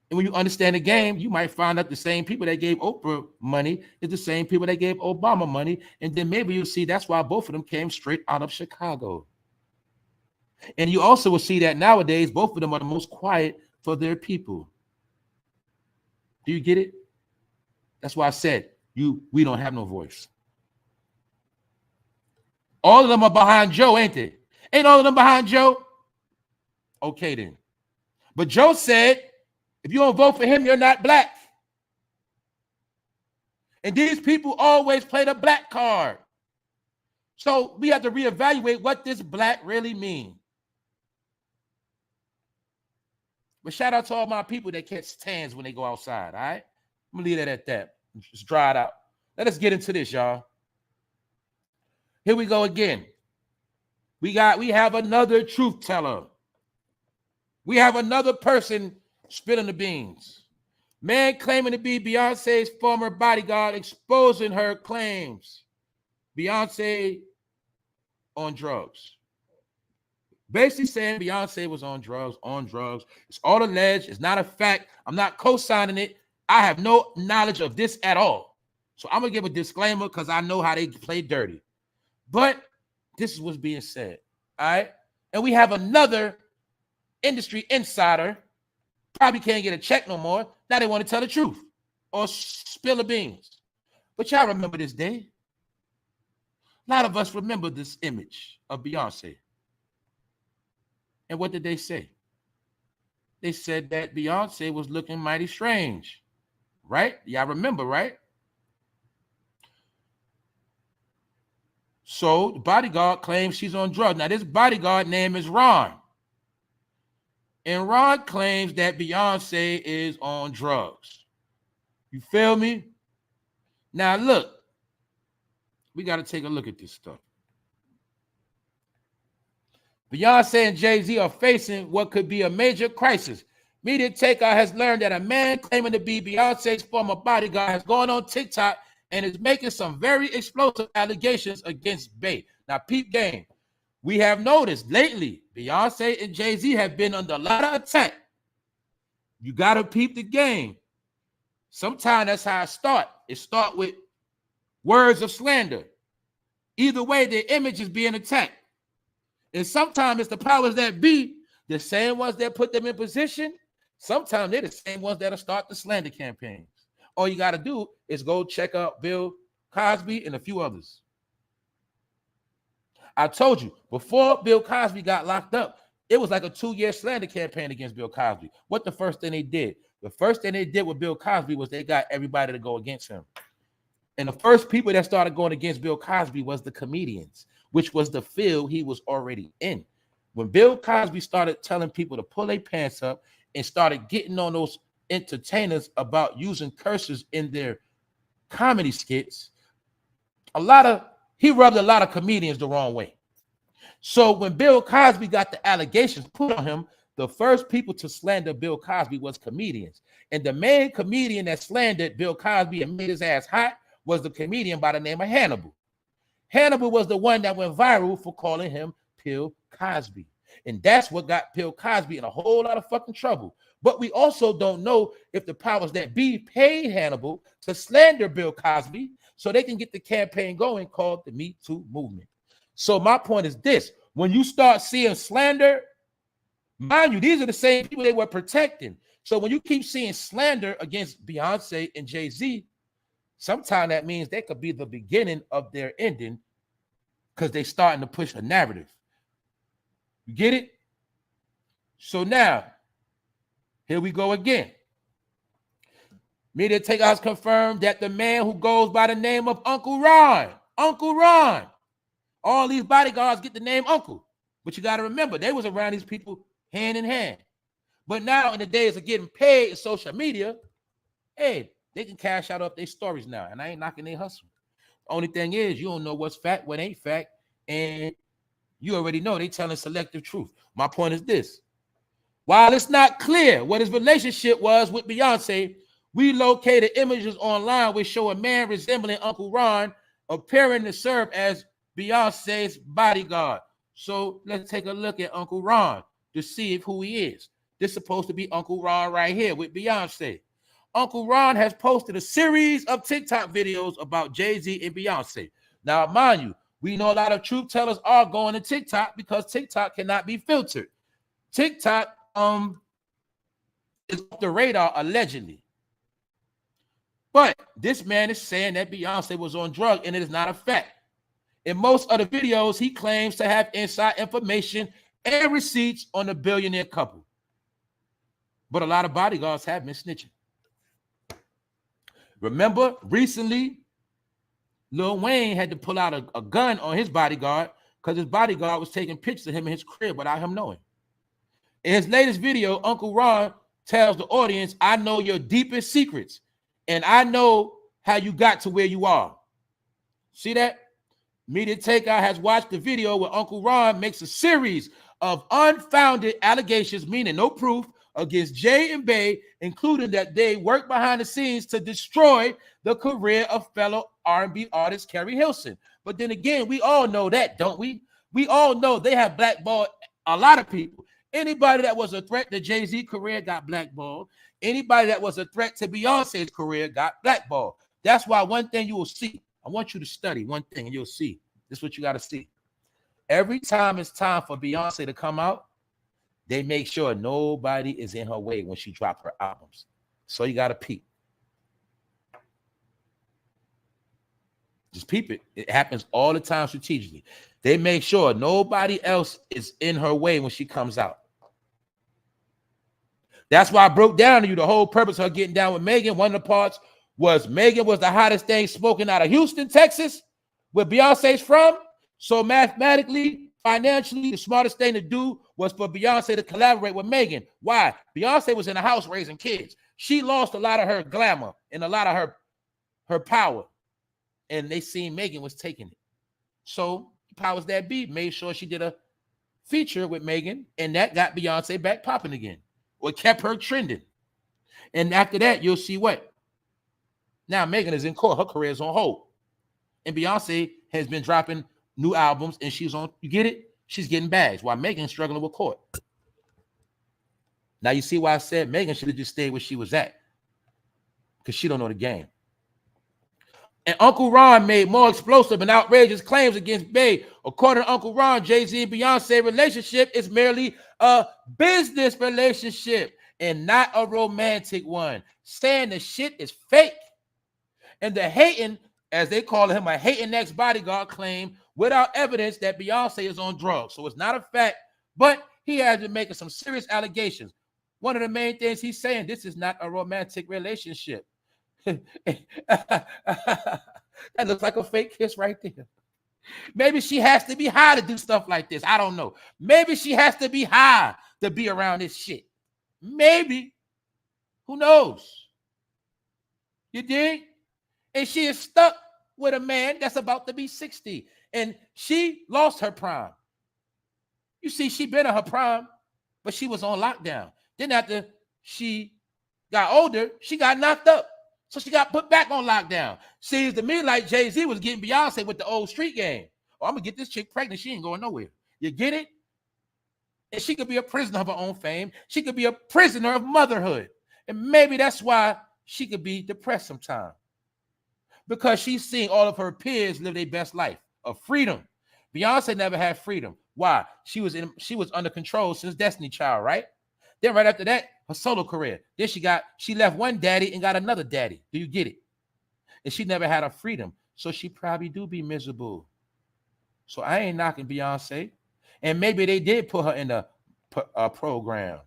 And when you understand the game, you might find out the same people that gave Oprah money is the same people that gave Obama money. And then maybe you'll see that's why both of them came straight out of Chicago. And you also will see that nowadays, both of them are the most quiet for their people. Do you get it? That's why I said we don't have no voice. All of them are behind Joe, ain't they? Ain't all of them behind Joe? Okay, then. But Joe said, if you don't vote for him, you're not black. And these people always play the black card. So we have to reevaluate what this black really means. But shout out to all my people that catch tans when they go outside, all right? I'm going to leave that at that. Just dry it out. Let us get into this, y'all. Here we go again. We have another truth teller. We have another person spilling the beans. Man claiming to be Beyonce's former bodyguard, exposing her claims. Beyonce on drugs. Basically saying Beyonce was on drugs. It's all alleged. It's not a fact. I'm not co-signing it. I have no knowledge of this at all. So I'm going to give a disclaimer because I know how they play dirty. But this is what's being said, all right? And we have another industry insider, probably can't get a check no more. Now they want to tell the truth or spill the beans. But y'all remember this day. A lot of us remember this image of Beyonce. And what did they say? They said that Beyonce was looking mighty strange, right? Y'all remember, right? So the bodyguard claims she's on drugs. Now, this bodyguard name is Ron. And Ron claims that Beyonce is on drugs. You feel me? Now, look. We got to take a look at this stuff. Beyonce and Jay-Z are facing what could be a major crisis. Media Takeout has learned that a man claiming to be Beyonce's former bodyguard has gone on TikTok and is making some very explosive allegations against Bey. Now, peep game. We have noticed lately, Beyonce and Jay-Z have been under a lot of attack. You got to peep the game. Sometimes that's how it starts. It starts with words of slander. Either way, their image is being attacked. And sometimes it's the powers that be, the same ones that put them in position. Sometimes they're the same ones that'll start the slander campaigns. All you got to do is go check out Bill Cosby and a few others. I told you, before Bill Cosby got locked up, it was like a 2-year slander campaign against Bill Cosby. What the first thing they did? The first thing they did with Bill Cosby was they got everybody to go against him. And the first people that started going against Bill Cosby was the comedians, which was the field he was already in. When Bill Cosby started telling people to pull their pants up and started getting on those entertainers about using curses in their comedy skits, he rubbed a lot of comedians the wrong way. So when Bill Cosby got the allegations put on him, the first people to slander Bill Cosby was comedians. And the main comedian that slandered Bill Cosby and made his ass hot was the comedian by the name of Hannibal. Hannibal was the one that went viral for calling him Bill Cosby. And that's what got Bill Cosby in a whole lot of fucking trouble. But we also don't know if the powers that be paid Hannibal to slander Bill Cosby so they can get the campaign going called the Me Too movement. So my point is this. When you start seeing slander, mind you, these are the same people they were protecting. So when you keep seeing slander against Beyonce and Jay-Z, sometimes that means they could be the beginning of their ending because they're starting to push a narrative. You get it? So now, here we go again. Media Takeout has confirmed that the man who goes by the name of Uncle Ron, all these bodyguards get the name Uncle. But you got to remember, they was around these people hand in hand. But now in the days of getting paid in social media, hey, they can cash out up their stories now. And I ain't knocking their hustle. The only thing is you don't know what's fact, what ain't fact. And you already know they telling selective truth. My point is this. While it's not clear what his relationship was with Beyonce, we located images online which show a man resembling Uncle Ron appearing to serve as Beyonce's bodyguard. So let's take a look at Uncle Ron to see who he is. This is supposed to be Uncle Ron right here with Beyonce. Uncle Ron has posted a series of TikTok videos about Jay-Z and Beyonce. Now, mind you, we know a lot of truth tellers are going to TikTok because TikTok cannot be filtered. TikTok is off the radar, allegedly. But this man is saying that Beyonce was on drugs, and it is not a fact. In most of the videos, he claims to have inside information and receipts on the billionaire couple. But a lot of bodyguards have been snitching. Remember, recently, Lil Wayne had to pull out a gun on his bodyguard because his bodyguard was taking pictures of him in his crib without him knowing. In his latest video, Uncle Ron tells the audience, I know your deepest secrets, and I know how you got to where you are. See that? Media Takeout has watched the video where Uncle Ron makes a series of unfounded allegations, meaning no proof, against Jay and Bey, including that they worked behind the scenes to destroy the career of fellow R&B artist Kerry Hilson. But then again, we all know that, don't we? We all know they have blackballed a lot of people. Anybody that was a threat to Jay-Z's career got blackballed. Anybody that was a threat to Beyonce's career got blackballed. That's why one thing you will see, I want you to study one thing and you'll see. This is what you got to see. Every time it's time for Beyonce to come out, they make sure nobody is in her way when she drops her albums. So you got to peep. Just peep it. It happens all the time strategically. They make sure nobody else is in her way when she comes out. That's why I broke down to you the whole purpose of her getting down with Megan. One of the parts was Megan was the hottest thing smoking out of Houston, Texas, where Beyonce's from. So mathematically, financially, the smartest thing to do was for Beyonce to collaborate with Megan. Why? Beyonce was in the house raising kids. She lost a lot of her glamour and a lot of her power. And they seen Megan was taking it. So powers that be made sure she did a feature with Megan, and that got Beyonce back popping again. Or kept her trending. And after that, you'll see what? Now Megan is in court. Her career is on hold. And Beyonce has been dropping new albums, and she's on, you get it? She's getting bags while Megan's struggling with court. Now you see why I said Megan should have just stayed where she was at. Because she don't know the game. And Uncle Ron made more explosive and outrageous claims against Bey. According to Uncle Ron, Jay-Z and Beyonce relationship is merely a business relationship and not a romantic one, saying the shit is fake. And the hating, as they call him, a hating ex-bodyguard claim without evidence that Beyonce is on drugs. So it's not a fact, but he has been making some serious allegations. One of the main things he's saying, this is not a romantic relationship. That looks like a fake kiss right there. Maybe she has to be high to do stuff like this. I don't know. Maybe she has to be high to be around this shit. Maybe. Who knows? You dig? And she is stuck with a man that's about to be 60. And she lost her prime. You see, she been in her prime, but she was on lockdown. Then after she got older, she got knocked up. So she got put back on lockdown. Seems to me like Jay-Z was getting Beyonce with the old street game. Oh, I'm going to get this chick pregnant. She ain't going nowhere. You get it? And she could be a prisoner of her own fame. She could be a prisoner of motherhood. And maybe that's why she could be depressed sometimes. Because she's seeing all of her peers live their best life of freedom. Beyonce never had freedom. Why? She was under control since Destiny Child, right? Then right after that, her solo career. Then she left one daddy and got another daddy. Do you get it? And she never had her freedom. So she probably do be miserable. So I ain't knocking Beyonce. And maybe they did put her in a program.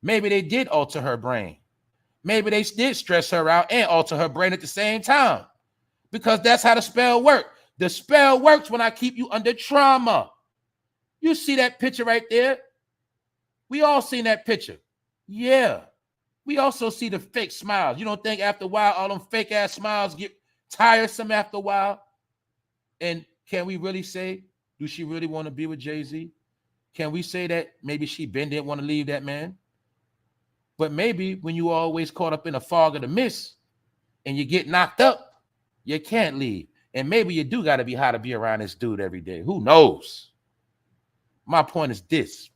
Maybe they did alter her brain. Maybe they did stress her out and alter her brain at the same time. Because that's how the spell works. The spell works when I keep you under trauma. You see that picture right there? We all seen that picture. Yeah. We also see the fake smiles. You don't think after a while all them fake ass smiles get tiresome after a while? And can we really say, do she really want to be with Jay-Z? Can we say that maybe she didn't want to leave that man? But maybe when you always caught up in a fog of the mist and you get knocked up, you can't leave. And maybe you do got to be high to be around this dude every day. Who knows? My point is this.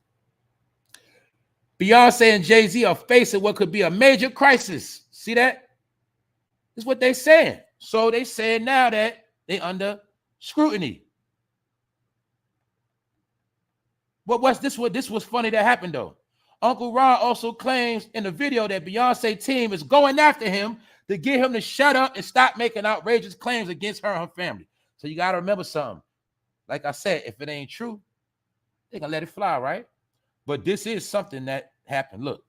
Beyonce and Jay-Z are facing what could be a major crisis. See that? That's what they're saying. So they saying now that they under scrutiny. But this was funny that happened though. Uncle Ron also claims in the video that Beyonce team is going after him to get him to shut up and stop making outrageous claims against her and her family. So you got to remember something. Like I said, if it ain't true, they can let it fly, right? But this is something that happened. Look,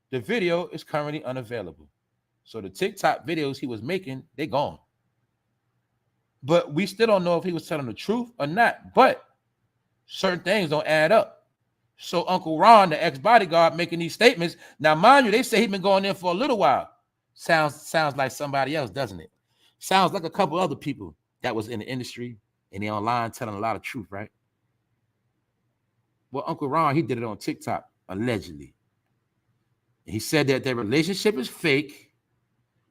the video is currently unavailable. So the TikTok videos he was making, they're gone. But we still don't know if he was telling the truth or not. But certain things don't add up. So Uncle Ron, the ex-bodyguard, making these statements. Now, mind you, they say he's been going in for a little while. Sounds like somebody else, doesn't it? Sounds like a couple other people that was in the industry and they online telling a lot of truth, right? Well, Uncle Ron, he did it on TikTok, allegedly. He said that their relationship is fake.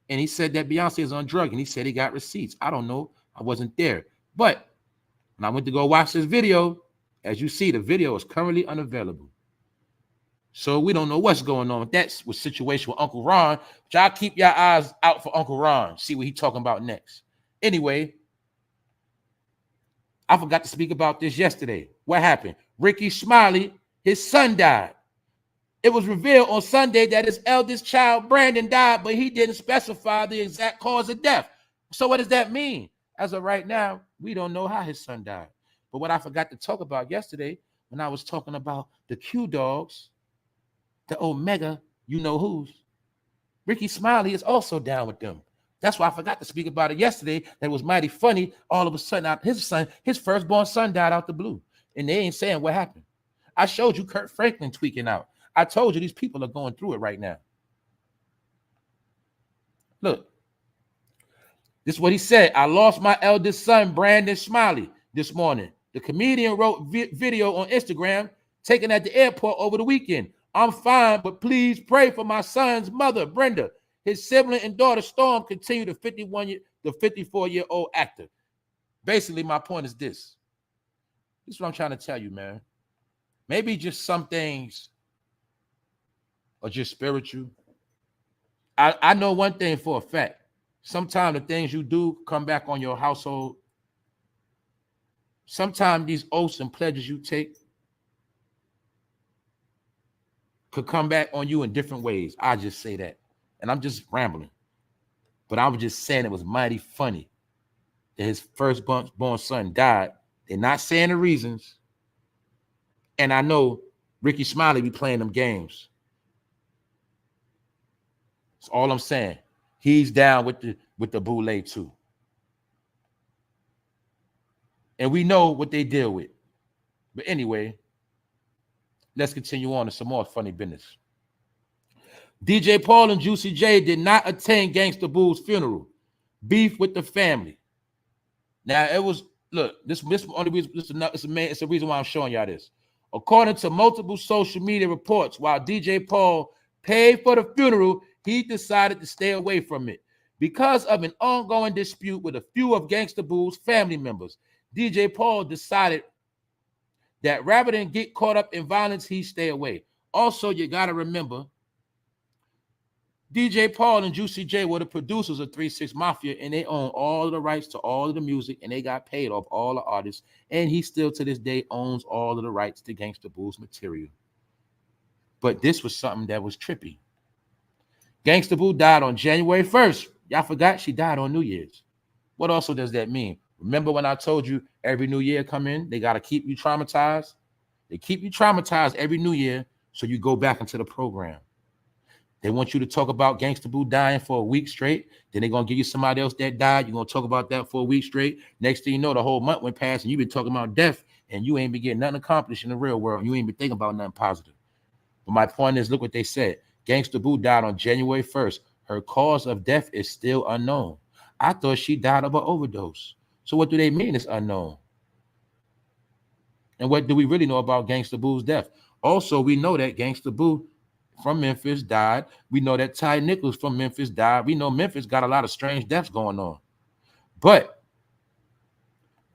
And he said that Beyonce is on drugs. And he said he got receipts. I don't know. I wasn't there. But when I went to go watch this video, as you see, the video is currently unavailable. So we don't know what's going on with that situation with Uncle Ron. But y'all keep your eyes out for Uncle Ron. See what he's talking about next. Anyway, I forgot to speak about this yesterday. What happened? Ricky Smiley, his son died. It was revealed on Sunday that his eldest child, Brandon, died, but he didn't specify the exact cause of death. So what does that mean? As of right now, we don't know how his son died. But what I forgot to talk about yesterday when I was talking about the Q Dogs, the Omega, you know who's, Ricky Smiley is also down with them. That's why I forgot to speak about it yesterday. That was mighty funny. All of a sudden, his firstborn son died out the blue. And they ain't saying what happened. I showed you Kurt Franklin tweaking out. I told you these people are going through it right now. Look, this is what he said. I lost my eldest son, Brandon Smiley, this morning. The comedian wrote video on Instagram taken at the airport over the weekend. I'm fine, but please pray for my son's mother, Brenda. His sibling and daughter, Storm, continue the 54-year-old actor. Basically, my point is this. This is what I'm trying to tell you, man. Maybe just some things are just spiritual. I know one thing for a fact. Sometimes the things you do come back on your household. Sometimes these oaths and pledges you take could come back on you in different ways. I just say that. And I'm just rambling. But I was just saying it was mighty funny that his firstborn son died. They're not saying the reasons. And I know Ricky Smiley be playing them games. That's all I'm saying. He's down with the Boule too. And we know what they deal with. But anyway, let's continue on to some more funny business. DJ Paul and Juicy J did not attend Gangsta Boo's funeral. Beef with the family. Now it was, look, this only reason, it's the reason why I'm showing y'all this. According to multiple social media reports, while DJ Paul paid for the funeral, he decided to stay away from it because of an ongoing dispute with a few of Gangsta Boo's family members. DJ Paul decided that rather than get caught up in violence, he stay away. Also, you got to remember, DJ Paul and Juicy J were the producers of 3 6 Mafia, and they own all of the rights to all of the music, and they got paid off all the artists, and he still to this day owns all of the rights to Gangsta Boo's material. But this was something that was trippy. Gangsta Boo died on January 1st. Y'all forgot she died on New Year's. What also does that mean? Remember when I told you every new year come in, they got to keep you traumatized? They keep you traumatized every new year so you go back into the program. They want you to talk about Gangsta Boo dying for a week straight. Then they're going to give you somebody else that died. You're going to talk about that for a week straight. Next thing you know, the whole month went past and you've been talking about death and you ain't been getting nothing accomplished in the real world. You ain't been thinking about nothing positive. But my point is, look what they said. Gangsta Boo died on January 1st. Her cause of death is still unknown. I thought she died of an overdose. So what do they mean it's unknown? And what do we really know about Gangsta Boo's death? Also, we know that Gangsta Boo from Memphis died. We know that Ty Nichols from Memphis died. We know Memphis got a lot of strange deaths going on. But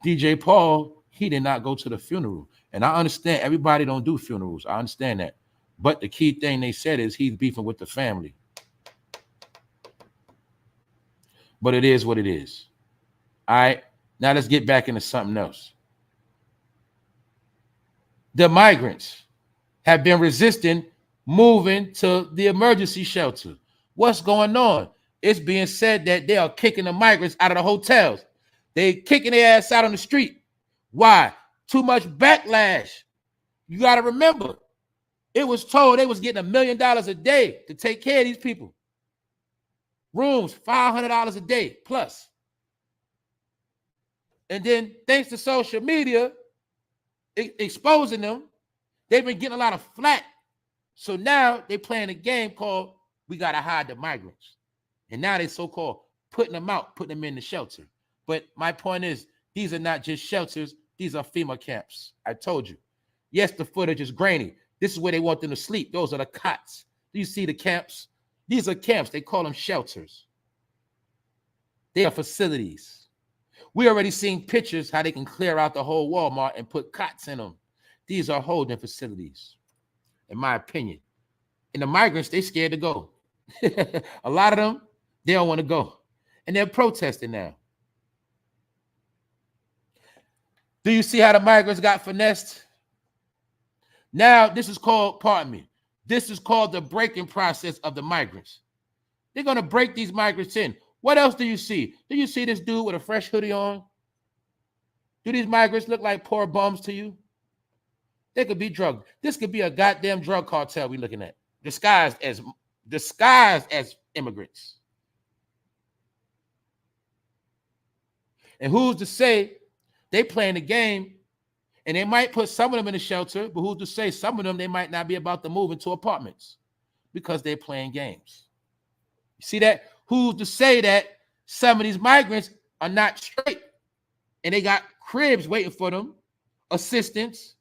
DJ Paul, he did not go to the funeral. And I understand everybody don't do funerals. I understand that. But the key thing they said is he's beefing with the family. But it is what it is. All right. Now let's get back into something else. The migrants have been resisting moving to the emergency shelter. What's going on? It's being said that they are kicking the migrants out of the hotels. They kicking their ass out on the street. Why? Too much backlash. You got to remember, it was told they was getting $1 million a day to take care of these people. Rooms, $500 a day plus. And then thanks to social media exposing them, they've been getting a lot of flack. So now they playing a game called We Gotta Hide the Migrants. And now they so-called putting them out, putting them in the shelter. But my point is, these are not just shelters. These are FEMA camps. I told you. Yes, the footage is grainy. This is where they want them to sleep. Those are the cots. Do you see the camps? These are camps. They call them shelters. They are facilities. We already seen pictures how they can clear out the whole Walmart and put cots in them. These are holding facilities, in my opinion. And the migrants, they scared to go. A lot of them, they don't want to go. And they're protesting now. Do you see how the migrants got finessed? Now, this is called, pardon me, this is called the breaking process of the migrants. They're going to break these migrants in. What else do you see? Do you see this dude with a fresh hoodie on? Do these migrants look like poor bums to you? They could be drug. This could be a goddamn drug cartel we're looking at, disguised as immigrants. And who's to say they playing the game? And they might put some of them in a shelter, but who's to say some of them, they might not be about to move into apartments because they're playing games. You see that? Who's to say that some of these migrants are not straight and they got cribs waiting for them, assistants,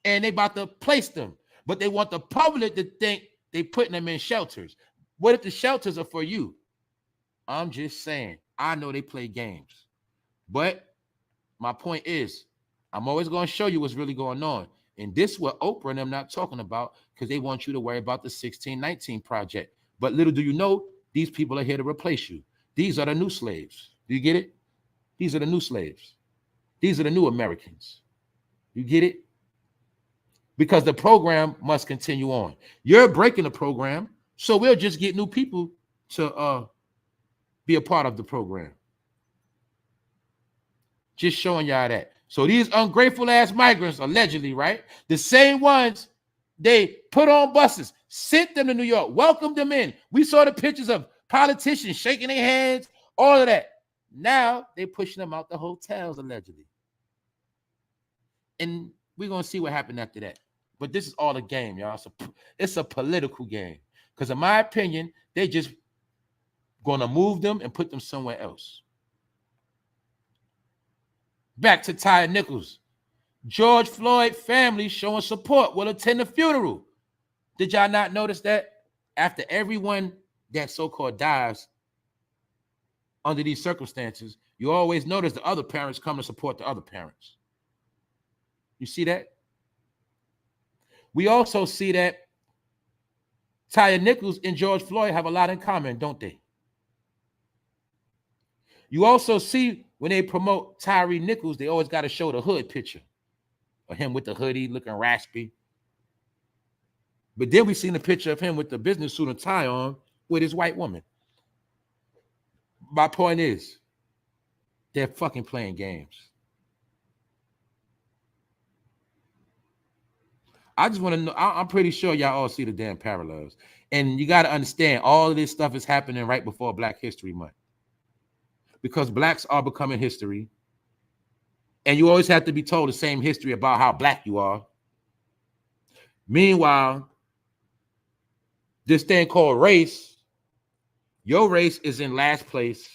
and they about to place them, but they want the public to think they putting them in shelters. What if the shelters are for you? I'm just saying, I know they play games, but my point is, I'm always going to show you what's really going on. And this is what Oprah and them not talking about, because they want you to worry about the 1619 project. But little do you know, these people are here to replace you. These are the new slaves. Do you get it? These are the new slaves. These are the new Americans. You get it? Because the program must continue on. You're breaking the program, so we'll just get new people to be a part of the program. Just showing y'all that. So these ungrateful ass migrants, allegedly, right? The same ones they put on buses, sent them to New York, welcomed them in. We saw the pictures of politicians shaking their hands, all of that. Now they're pushing them out the hotels, allegedly. And we're going to see what happened after that. But this is all a game, y'all. It's a political game. Because in my opinion, they just going to move them and put them somewhere else. Back to Tyre Nichols. George Floyd family showing support will attend the funeral. Did y'all not notice that? After everyone that so-called dies under these circumstances, you always notice the other parents come to support the other parents. You see that? We also see that Tyre Nichols and George Floyd have a lot in common, don't they? You also see when they promote Tyre Nichols, they always got to show the hood picture of him with the hoodie looking raspy. But then we seen the picture of him with the business suit and tie on with his white woman. My point is, they're fucking playing games. I just want to know, I'm pretty sure y'all all see the damn parallels. And you got to understand, all of this stuff is happening right before Black History Month. Because blacks are becoming history. And you always have to be told the same history about how black you are. Meanwhile, this thing called race, your race is in last place.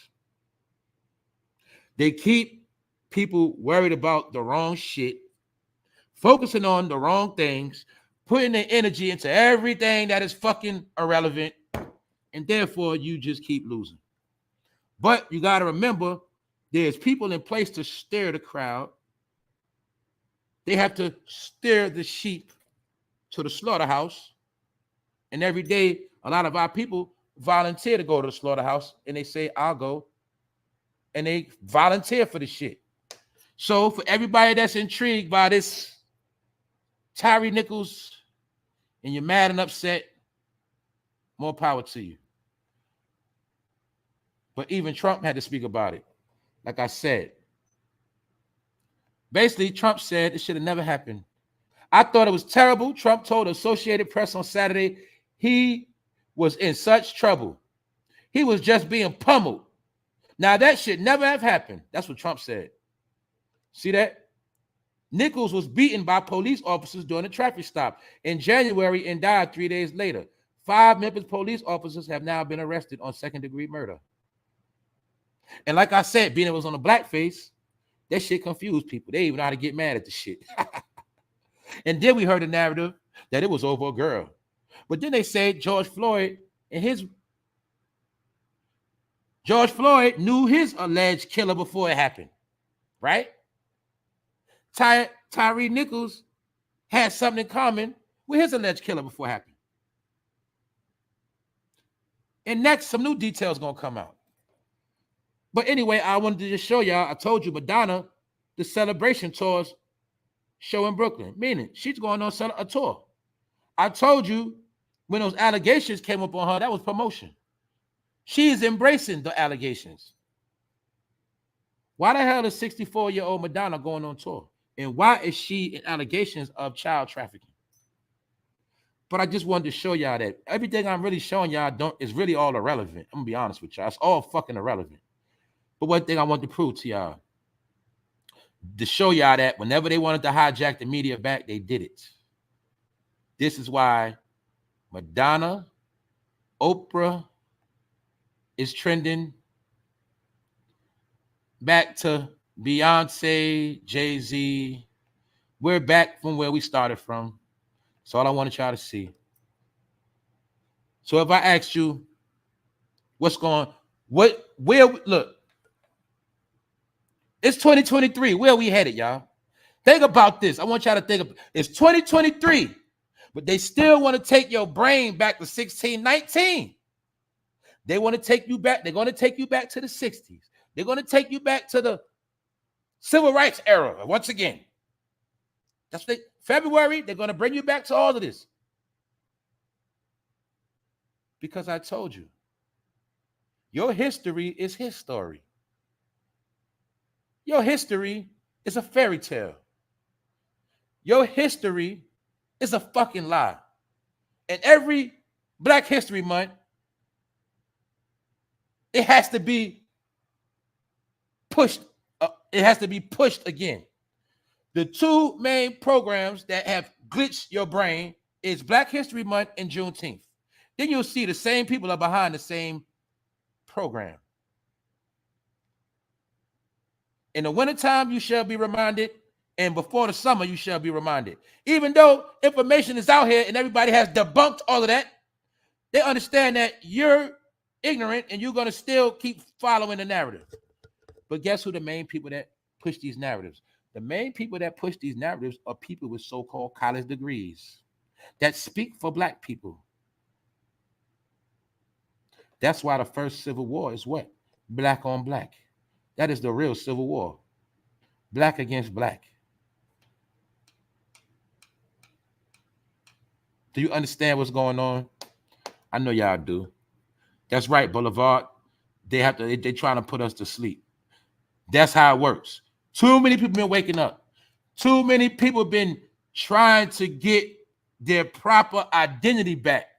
They keep people worried about the wrong shit, focusing on the wrong things, putting their energy into everything that is fucking irrelevant, and therefore you just keep losing. But you got to remember, there's people in place to steer the crowd. They have to steer the sheep to the slaughterhouse. And every day, a lot of our people volunteer to go to the slaughterhouse, and they say, I'll go. And they volunteer for the shit. So for everybody that's intrigued by this Tyre Nichols, and you're mad and upset, more power to you. But even Trump had to speak about it. Like I said, basically, Trump said it should have never happened. I thought it was terrible. Trump told Associated Press on Saturday he was in such trouble. He was just being pummeled. Now, that should never have happened. That's what Trump said. See that? Nichols was beaten by police officers during a traffic stop in January and died 3 days later. 5 Memphis police officers have now been arrested on second-degree murder. And like I said, being it was on a blackface, that shit confused people. They even know how to get mad at the shit. And then we heard the narrative that it was over a girl. But then they said George Floyd knew his alleged killer before it happened, right? Tyre Nichols had something in common with his alleged killer before it happened. And next, some new details gonna come out. But anyway, I wanted to just show y'all. I told you, Madonna, the celebration tours show in Brooklyn, meaning she's going on a tour. I told you when those allegations came up on her, that was promotion. She is embracing the allegations. Why the hell is 64-year-old Madonna going on tour? And why is she in allegations of child trafficking? But I just wanted to show y'all that everything I'm really showing y'all is really all irrelevant. I'm gonna be honest with y'all. It's all fucking irrelevant. But one thing I want to prove to y'all, to show y'all that whenever they wanted to hijack the media back, they did it. This is why Madonna, Oprah is trending back to Beyonce, Jay-Z. We're back from where we started from. That's all I wanted y'all to see. So if I asked you, look, it's 2023. Where we headed, y'all? Think about this. I want y'all to think of it's 2023, but they still want to take your brain back to 1619. They want to take you back. They're going to take you back to the 60s. They're going to take you back to the civil rights era once again. That's February, they're going to bring you back to all of this. Because I told you, your history is his story. Your history is a fairy tale. Your history is a fucking lie. And every Black History Month, it has to be pushed. It has to be pushed again. The two main programs that have glitched your brain is Black History Month and Juneteenth. Then you'll see the same people are behind the same program. In the wintertime, you shall be reminded, and before the summer, you shall be reminded. Even though information is out here and everybody has debunked all of that, they understand that you're ignorant and you're going to still keep following the narrative. But guess who the main people that push these narratives? The main people that push these narratives are people with so-called college degrees that speak for Black people. That's why the first Civil War is what? Black on Black. That is the real Civil War. Black against Black. Do you understand what's going on? I know y'all do. That's right, Boulevard. They're trying to put us to sleep. That's how it works. Too many people been waking up. Too many people been trying to get their proper identity back.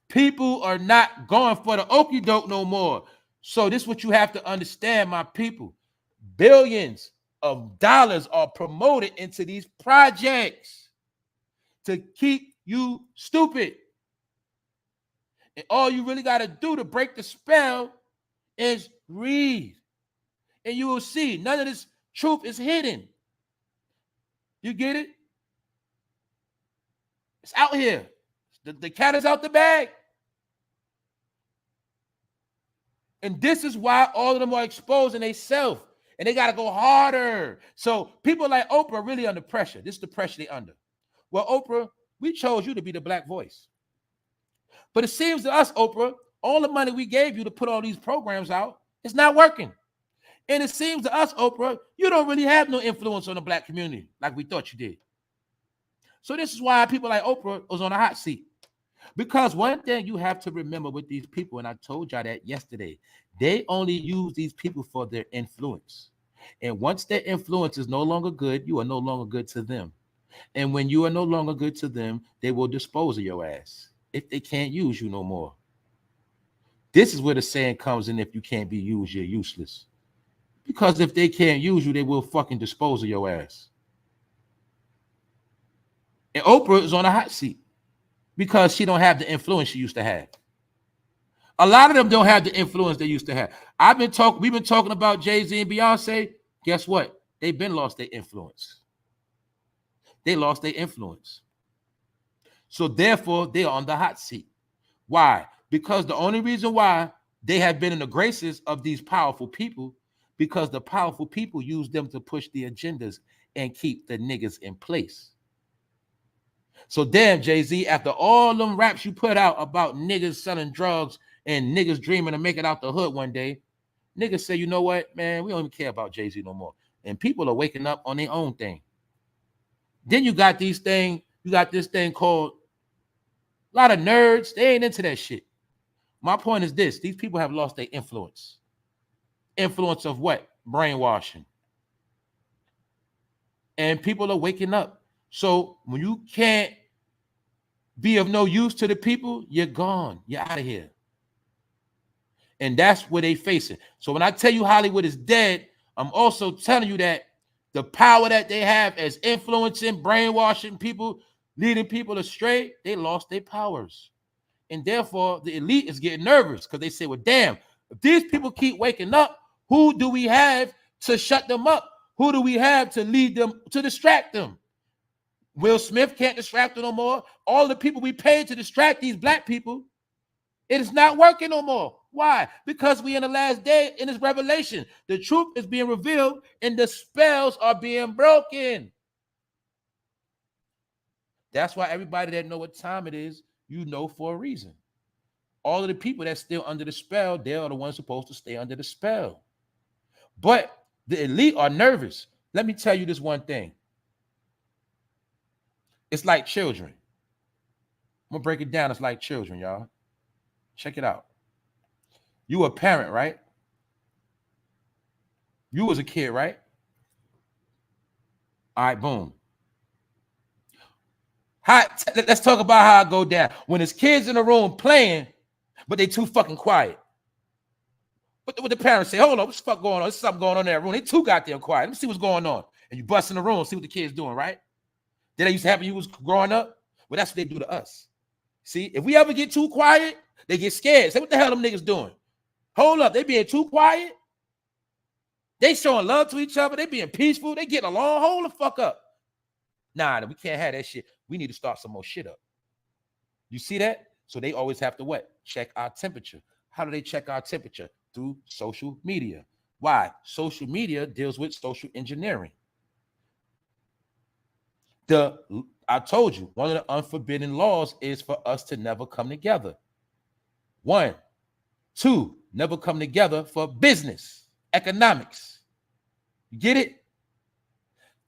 People are not going for the okie doke no more. So this is what you have to understand, my people. Billions of dollars are promoted into these projects to keep you stupid. And all you really got to do to break the spell is read. And you will see none of this truth is hidden. You get it? It's out here. The cat is out the bag. And this is why all of them are exposing themselves. And they got to go harder. So people like Oprah are really under pressure. This is the pressure they're under. Well, Oprah, we chose you to be the Black voice. But it seems to us, Oprah, all the money we gave you to put all these programs out, it's not working. And it seems to us, Oprah, you don't really have no influence on the Black community like we thought you did. So this is why people like Oprah was on a hot seat. Because one thing you have to remember with these people, and I told y'all that yesterday, they only use these people for their influence. And once their influence is no longer good, you are no longer good to them. And when you are no longer good to them, they will dispose of your ass if they can't use you no more. This is where the saying comes in: if you can't be used, you're useless. Because if they can't use you, they will fucking dispose of your ass. And Oprah is on a hot seat because she don't have the influence she used to have. A lot of them don't have the influence they used to have. We've been talking about Jay-Z and Beyonce. Guess what? They've been lost their influence. They lost their influence. So therefore, they are on the hot seat. Why? Because the only reason why they have been in the graces of these powerful people, because the powerful people use them to push the agendas and keep the niggas in place. So damn, Jay-Z, after all them raps you put out about niggas selling drugs and niggas dreaming of making out the hood one day, niggas say, you know what, man, we don't even care about Jay-Z no more. And people are waking up on their own thing. Then you got this thing called a lot of nerds. They ain't into that shit. My point is this: these people have lost their influence. Influence of what? Brainwashing. And people are waking up. So when you can't be of no use to the people, you're gone. You're out of here. And that's what they facing. So when I tell you Hollywood is dead, I'm also telling you that the power that they have as influencing, brainwashing people, leading people astray, they lost their powers. And therefore, the elite is getting nervous because they say, well, damn, if these people keep waking up, who do we have to shut them up? Who do we have to lead them, to distract them? Will Smith can't distract them no more. All the people we paid to distract these black people, it is not working no more. Why? Because we in the last day in this revelation. The truth is being revealed and the spells are being broken. That's why everybody that know what time it is, you know for a reason. All of the people that's still under the spell, they are the ones supposed to stay under the spell. But the elite are nervous. Let me tell you this one thing. It's like children. I'm going to break it down. It's like children, y'all. Check it out. You a parent, right? You was a kid, right? All right, boom. Let's talk about how I go down. When there's kids in the room playing, but they too fucking quiet. What the parents say, hold on, what's the fuck going on? There's something going on in that room. They too goddamn quiet. Let me see what's going on. And you bust in the room, see what the kid's doing, right? Did that used to happen when you was growing up? Well, that's what they do to us. See, if we ever get too quiet, they get scared. Say, what the hell them niggas doing? Hold up, they being too quiet. They showing love to each other. They being peaceful. They getting along. Hold the fuck up. Nah, we can't have that shit. We need to start some more shit up. You see that? So they always have to what? Check our temperature. How do they check our temperature? Through social media. Why? Social media deals with social engineering. I told you, one of the unforbidden laws is for us to never come together. 1, 2, never come together for business, economics. You get it?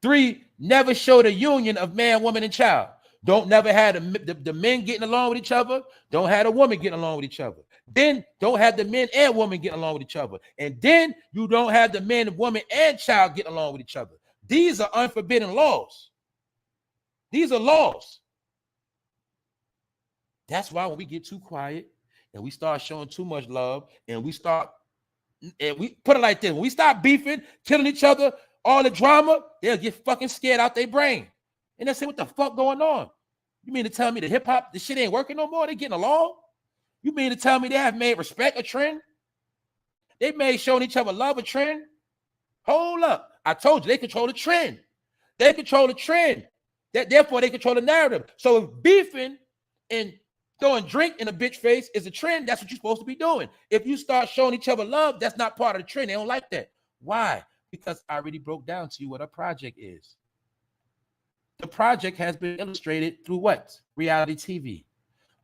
3, never show the union of man, woman, and child. Don't never have the men getting along with each other. Don't have the woman getting along with each other. Then don't have the men and women getting along with each other. And then you don't have the men, woman, and child getting along with each other. These are unforbidden laws. These are laws. That's why when we get too quiet and we start showing too much love and we put it like this, when we start beefing, killing each other, all the drama, they'll get fucking scared out their brain. And they say, what the fuck going on? You mean to tell me the hip hop, this shit ain't working no more? They getting along? You mean to tell me they have made respect a trend? They made showing each other love a trend? Hold up. I told you, they control the trend. They control the trend. Therefore, they control the narrative. So if beefing and throwing drink in a bitch face is a trend, that's what you're supposed to be doing. If you start showing each other love, that's not part of the trend. They don't like that. Why? Because I already broke down to you what a project is. The project has been illustrated through what? Reality TV.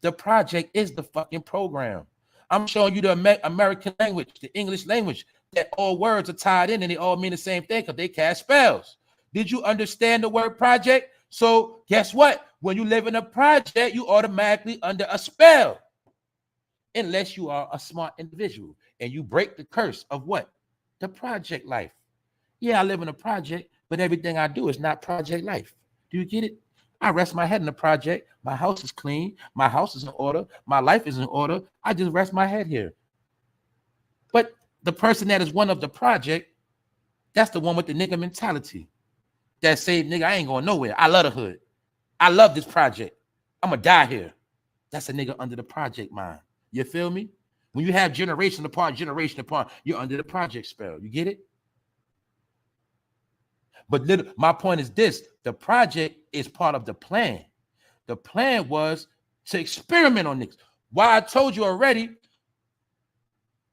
The project is the fucking program. I'm showing you the American language, the English language, that all words are tied in and they all mean the same thing because they cast spells. Did you understand the word project? So guess what? When you live in a project, you automatically under a spell. Unless you are a smart individual and you break the curse of what? The project life. Yeah, I live in a project, but everything I do is not project life. Do you get it? I rest my head in the project. My house is clean. My house is in order. My life is in order. I just rest my head here. But the person that is one of the project, that's the one with the nigga mentality. That say, nigga, I ain't going nowhere. I love the hood. I love this project. I'm going to die here. That's a nigga under the project mind. You feel me? When you have generation upon, you're under the project spell. You get it? But my point is this. The project is part of the plan. The plan was to experiment on niggas. Why I told you already,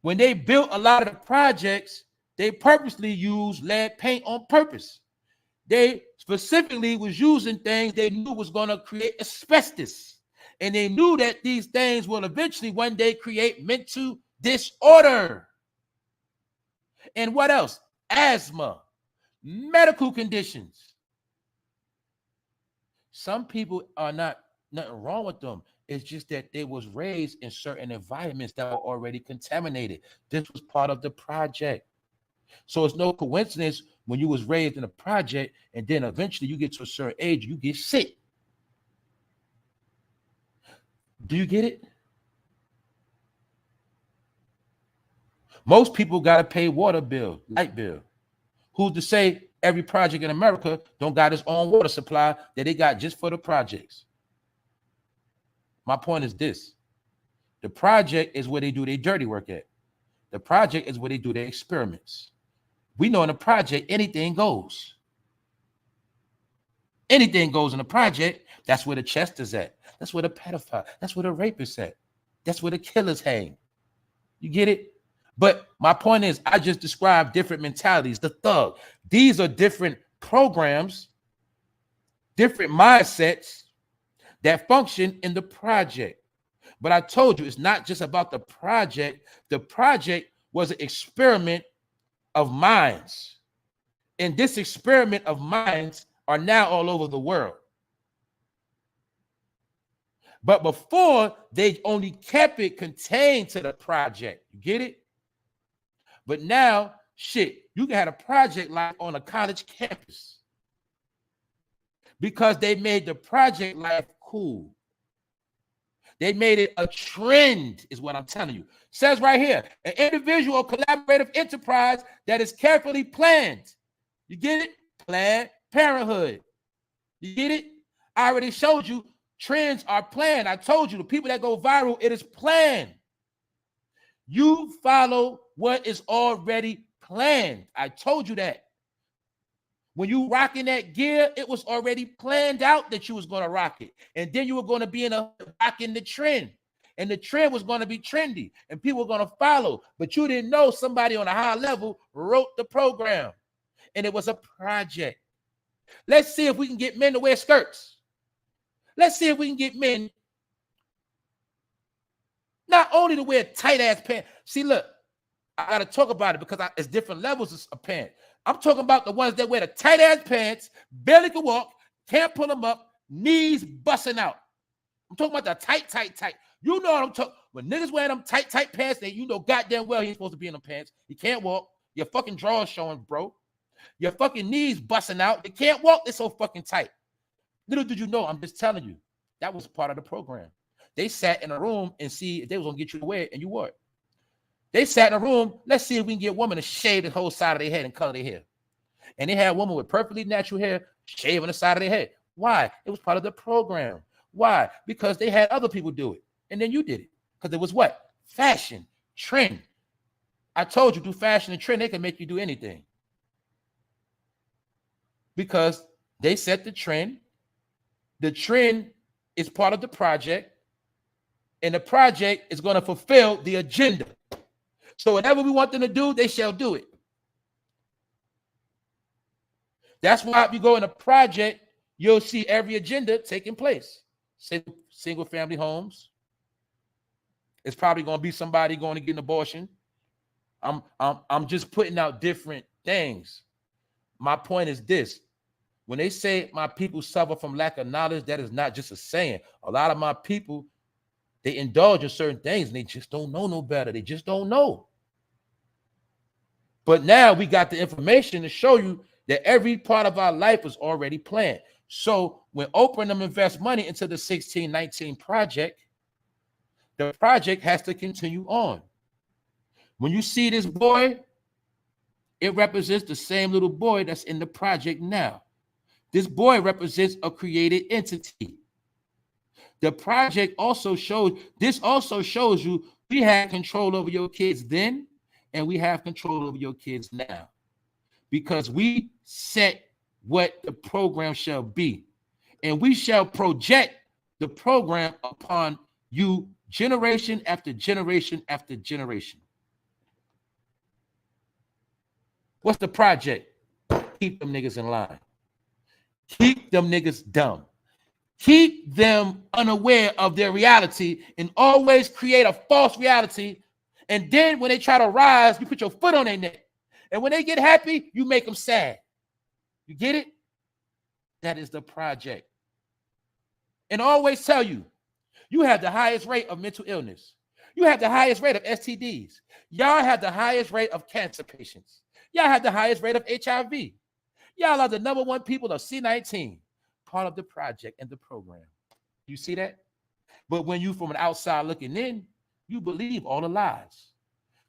when they built a lot of the projects, they purposely used lead paint on purpose. They specifically was using things they knew was going to create asbestos. And they knew that these things will eventually one day create mental disorder. And what else? Asthma, medical conditions. Some people are nothing wrong with them. It's just that they was raised in certain environments that were already contaminated. This was part of the project. So it's no coincidence when you was raised in a project and then eventually you get to a certain age, you get sick. Do you get it? Most people got to pay water bill, light bill. Who's to say every project in America don't got its own water supply that they got just for the projects? My point is this. The project is where they do their dirty work at. The project is where they do their experiments. We know in a project, anything goes. Anything goes in a project. That's where the chest is at. That's where the pedophile, that's where the rapist at. That's where the killers hang. You get it? But my point is, I just described different mentalities, the thug. These are different programs, different mindsets that function in the project. But I told you, it's not just about the project. The project was an experiment of minds. And this experiment of minds are now all over the world. But before, they only kept it contained to the project. You get it? But now, shit, you can have a project life on a college campus because they made the project life cool. They made it a trend, is what I'm telling you. It says right here, an individual or collaborative enterprise that is carefully planned. You get it? Planned Parenthood. You get it? I already showed you trends are planned. I told you the people that go viral, it is planned. You follow what is already planned. I told you that. When you rocking that gear, it was already planned out that you was going to rock it. And then you were going to be rocking the trend. And the trend was going to be trendy. And people were going to follow. But you didn't know somebody on a high level wrote the program. And it was a project. Let's see if we can get men to wear skirts. Let's see if we can get men not only to wear tight-ass pants. See, look, I got to talk about it because it's different levels of pants. I'm talking about the ones that wear the tight-ass pants, barely can walk, can't pull them up, knees busting out. I'm talking about the tight. You know what I'm talking. When niggas wear them tight pants, that you know goddamn well he ain't supposed to be in them pants. He can't walk. Your fucking drawers showing, bro. Your fucking knees busting out. They can't walk. They're so fucking tight. Little did you know, I'm just telling you, that was part of the program. They sat in a room and see if they was gonna get you to wear it, and you wore it. They sat in a room. Let's see if we can get a woman to shave the whole side of their head and color their hair. And they had a woman with perfectly natural hair shaving the side of their head. Why? It was part of the program. Why? Because they had other people do it, and then you did it because it was what? Fashion, trend. I told you, through fashion and trend, they can make you do anything because they set the trend. The trend is part of the project. And the project is going to fulfill the agenda. So whatever we want them to do, they shall do it. That's why if you go in a project, you'll see every agenda taking place. Single family homes. It's probably going to be somebody going to get an abortion. I'm just putting out different things. My point is this. When they say my people suffer from lack of knowledge, that is not just a saying. A lot of my people, they indulge in certain things and they just don't know no better. They just don't know. But now we got the information to show you that every part of our life is already planned. So when Oprah and them invest money into the 1619 project, the project has to continue on. When you see this boy, it represents the same little boy that's in the project now. This boy represents a created entity. The project also shows, this also shows you we had control over your kids then, and we have control over your kids now. Because we set what the program shall be. And we shall project the program upon you generation after generation after generation. What's the project? Keep them niggas in line. Keep them niggas dumb. Keep them unaware of their reality and always create a false reality. And then when they try to rise, you put your foot on their neck. And when they get happy, you make them sad. You get it? That is the project. And always tell you, you have the highest rate of mental illness. You have the highest rate of STDs. Y'all have the highest rate of cancer patients. Y'all have the highest rate of HIV. Y'all are the #1 people of C19, part of the project and the program. You see that? But when you from an outside looking in, you believe all the lies.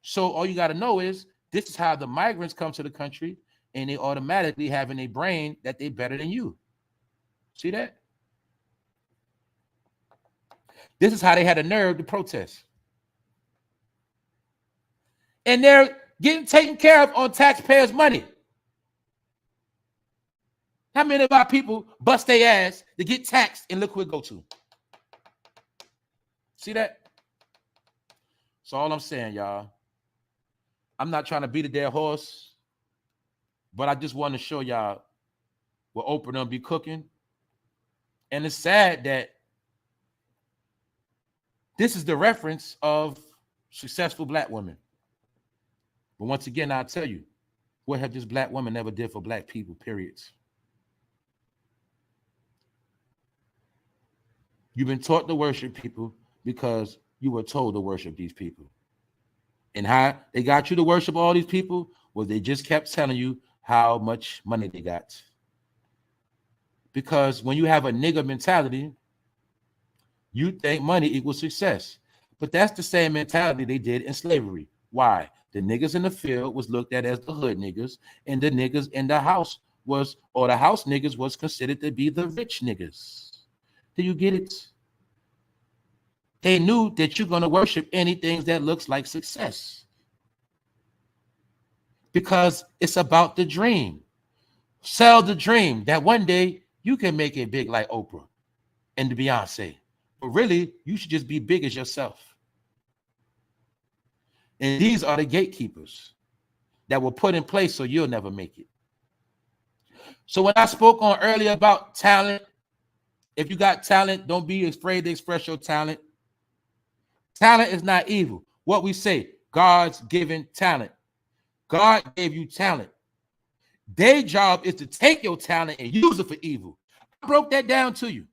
So all you got to know is this is how the migrants come to the country, and they automatically have in their brain that they're better than you. See that? This is how they had a nerve to protest. And they're getting taken care of on taxpayers' money. How many of our people bust their ass to get taxed and look who it go to? See that? That's all I'm saying, y'all. I'm not trying to beat a dead horse, but I just want to show y'all what Oprah done be cooking. And it's sad that this is the reference of successful black women. But once again, I'll tell you, what have this black woman never did for black people, periods? You've been taught to worship people because you were told to worship these people. And how they got you to worship all these people was they just kept telling you how much money they got. Because when you have a nigger mentality, you think money equals success. But that's the same mentality they did in slavery. Why? The niggas in the field was looked at as the hood niggas, and the niggas in the house was, or the house niggas was considered to be the rich niggas. Do you get it? They knew that you're going to worship anything that looks like success. Because it's about the dream. Sell the dream that one day you can make it big like Oprah and the Beyonce. But really, you should just be big as yourself. And these are the gatekeepers that were put in place so you'll never make it. So when I spoke on earlier about talent, if you got talent, don't be afraid to express your talent. Talent is not evil. What we say, God's given talent. God gave you talent. Their job is to take your talent and use it for evil. I broke that down to you.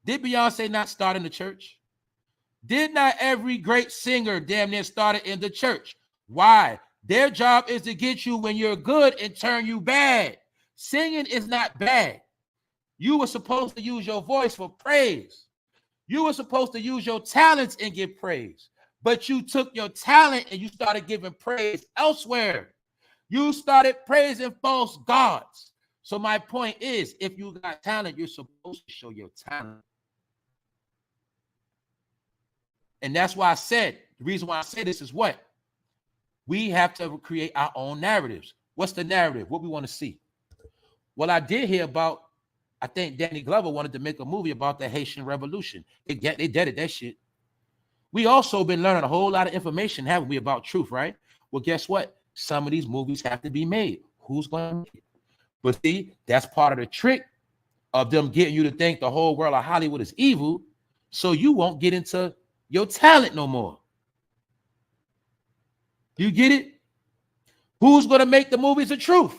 Did Beyonce not start in the church? Did not every great singer damn near started in the church? Why? Their job is to get you when you're good and turn you bad. Singing is not bad. You were supposed to use your voice for praise. You were supposed to use your talents and give praise. But you took your talent and you started giving praise elsewhere. You started praising false gods. So my point is, if you got talent, you're supposed to show your talent. And that's why I said, the reason why I say this is what? We have to create our own narratives. What's the narrative? What we want to see? Well, I did hear about, I think Danny Glover wanted to make a movie about the Haitian Revolution. They did that shit. We also been learning a whole lot of information, haven't we, about truth, right? Well, guess what? Some of these movies have to be made. Who's going to make it? But see, that's part of the trick of them getting you to think the whole world of Hollywood is evil, so you won't get into your talent no more. You get it? Who's going to make the movies of truth?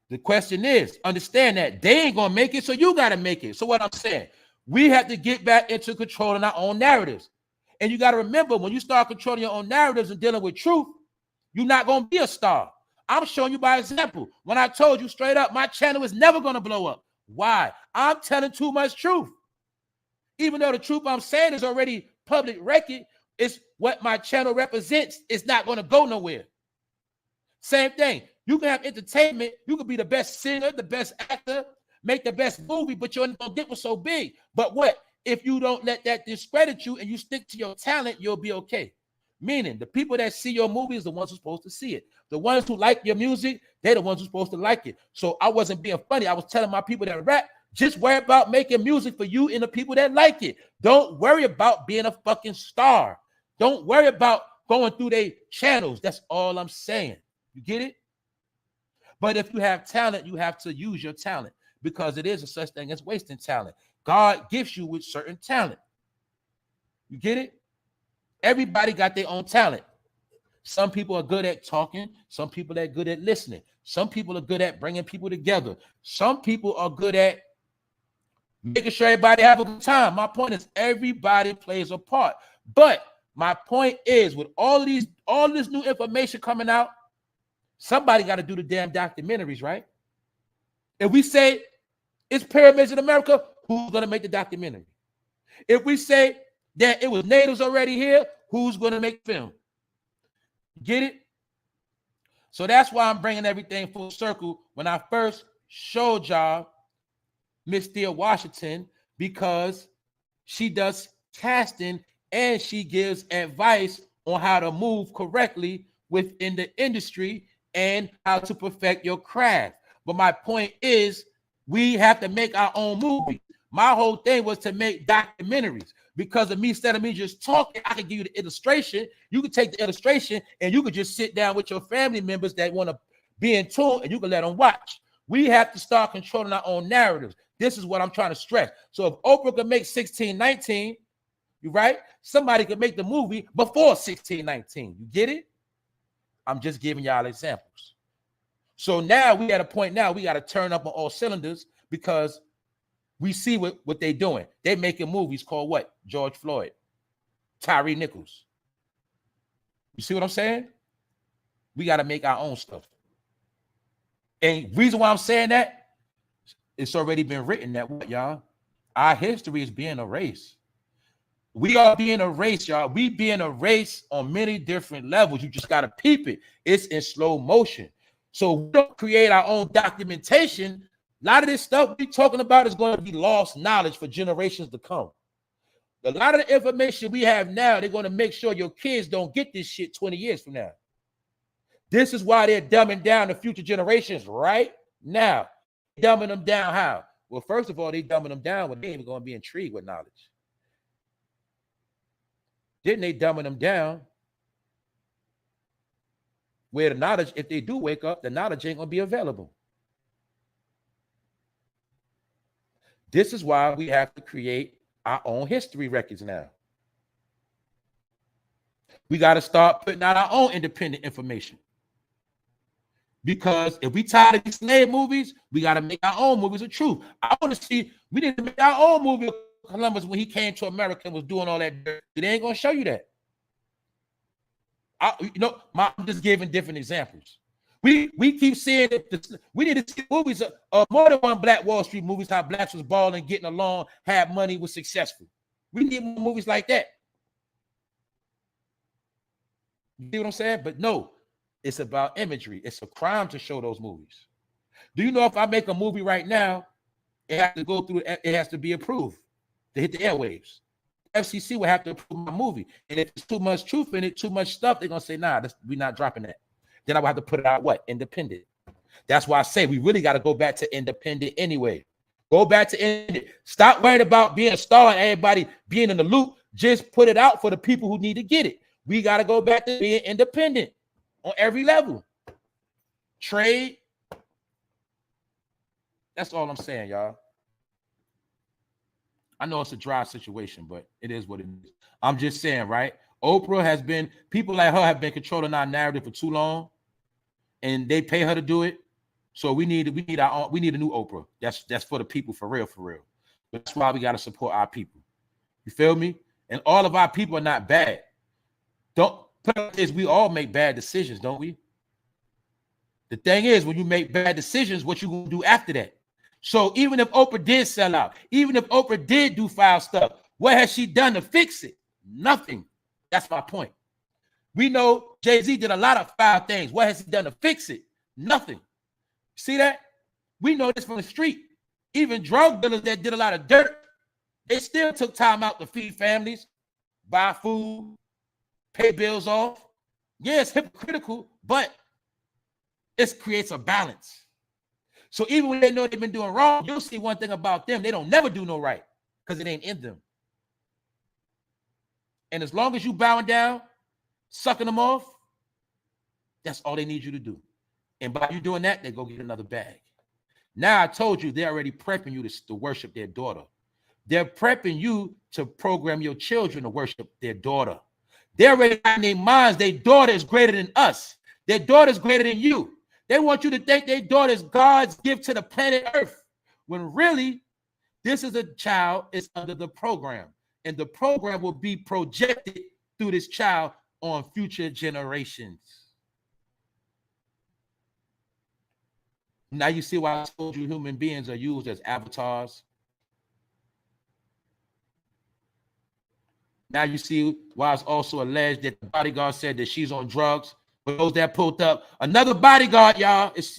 The question is, understand that they ain't going to make it, so you got to make it. So what I'm saying, we have to get back into controlling our own narratives. And you got to remember, when you start controlling your own narratives and dealing with truth, you're not going to be a star. I'm showing you by example. When I told you straight up, my channel is never going to blow up. Why? I'm telling too much truth. Even though the truth I'm saying is already public record, it's what my channel represents. It's not going to go nowhere. Same thing. You can have entertainment. You can be the best singer, the best actor, make the best movie, but you're not going to get what's so big. But what? If you don't let that discredit you and you stick to your talent, you'll be okay. Meaning the people that see your movie is the ones who're supposed to see it. The ones who like your music, they're the ones who're supposed to like it. So I wasn't being funny. I was telling my people that rap, just worry about making music for you and the people that like it. Don't worry about being a fucking star. Don't worry about going through their channels. That's all I'm saying. You get it? But if you have talent, you have to use your talent, because it is a such thing as wasting talent. God gives you with certain talent. You get it? Everybody got their own talent. Some people are good at talking. Some people are good at listening. Some people are good at bringing people together. Some people are good at making sure everybody have a good time. My point is everybody plays a part. But my point is, with all this new information coming out, somebody got to do the damn documentaries, right? If we say it's pyramids in America, who's going to make the documentary? If we say that it was natives already here, who's going to make film? Get it? So that's why I'm bringing everything full circle. When I first showed y'all Miss Thea Washington, because she does casting and she gives advice on how to move correctly within the industry and how to perfect your craft. But my point is, we have to make our own movie. My whole thing was to make documentaries, because of me, instead of me just talking, I can give you the illustration. You can take the illustration and you can just sit down with your family members that want to be in tune, and you can let them watch. We have to start controlling our own narratives. This is what I'm trying to stress. So if Oprah could make 1619, you right? Somebody could make the movie before 1619. You get it? I'm just giving y'all examples. So now we at a point now we got to turn up on all cylinders, because we see what they're doing. They're making movies called what? George Floyd, Tyree Nichols. You see what I'm saying? We got to make our own stuff. And reason why I'm saying that, it's already been written that what, y'all? Our history is being erased. We are being erased, y'all. We being erased on many different levels. You just got to peep it. It's in slow motion. So we don't create our own documentation. A lot of this stuff we're talking about is going to be lost knowledge for generations to come. A lot of the information we have now, they're going to make sure your kids don't get this shit 20 years from now. This is why they're dumbing down the future generations right now. Dumbing them down how? Well, first of all, they dumbing them down when they ain't even going to be intrigued with knowledge. Then they dumbing them down where the knowledge, if they do wake up, the knowledge ain't going to be available. This is why we have to create our own history records now. We got to start putting out our own independent information. Because if we tired of these slave movies, we got to make our own movies of truth. I want to see, we need to make our own movie of Columbus when he came to America and was doing all that dirt. They ain't going to show you that. I'm just giving different examples. We keep seeing that we need to see movies of more than one Black Wall Street movies, how blacks was balling, getting along, had money, was successful. We need more movies like that. You see what I'm saying? But no, it's about imagery. It's a crime to show those movies. Do you know if I make a movie right now, it has to go through, it has to be approved to hit the airwaves. FCC will have to approve my movie. And if there's too much truth in it, too much stuff, they're going to say, nah, we're not dropping that. Then I will have to put it out what? Independent. That's why I say we really got to go back to independent anyway. Go back to independent. Stop worrying about being a star and everybody being in the loop. Just put it out for the people who need to get it. We got to go back to being independent on every level. Trade. That's all I'm saying, y'all. I know it's a dry situation, but it is what it is. I'm just saying, right? Oprah has been, people like her have been controlling our narrative for too long, and they pay her to do it. So we need a new Oprah. That's for the people, for real, for real. But that's why we got to support our people. You feel me? And all of our people are not bad. We all make bad decisions, don't we? The thing is, when you make bad decisions, what you gonna do after that? So even if Oprah did sell out, even if Oprah did do foul stuff, what has she done to fix it? Nothing. That's my point. We know Jay-Z did a lot of foul things. What has he done to fix it? Nothing. See that? We know this from the street. Even drug dealers that did a lot of dirt, they still took time out to feed families, buy food, pay bills off. Yeah, it's hypocritical, but it creates a balance. So even when they know they've been doing wrong, you'll see one thing about them. They don't never do no right because it ain't in them. And as long as you bowing down, sucking them off, that's all they need you to do. And by you doing that, they go get another bag. Now I told you they're already prepping you to worship their daughter. They're prepping you to program your children to worship their daughter. They're already in their minds, their daughter is greater than us. Their daughter is greater than you. They want you to think their daughter is God's gift to the planet Earth, when really, this is a child is under the program. And the program will be projected through this child on future generations. Now you see why I told you human beings are used as avatars. Now you see why it's also alleged that the bodyguard said that she's on drugs. For those that pulled up, another bodyguard, y'all, is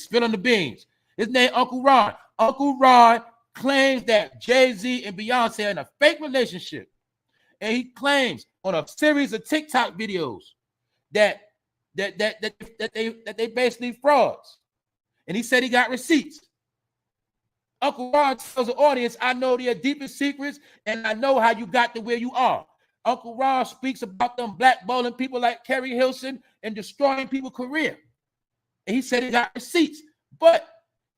spilling the beans. His name Uncle Ron. Uncle Ron claims that Jay-Z and Beyonce are in a fake relationship. And he claims on a series of TikTok videos that they basically frauds. And he said he got receipts. Uncle Ron tells the audience, I know their deepest secrets, and I know how you got to where you are. Uncle Ron speaks about them blackballing people like Kerry Hilson and destroying people's career. And he said he got receipts. But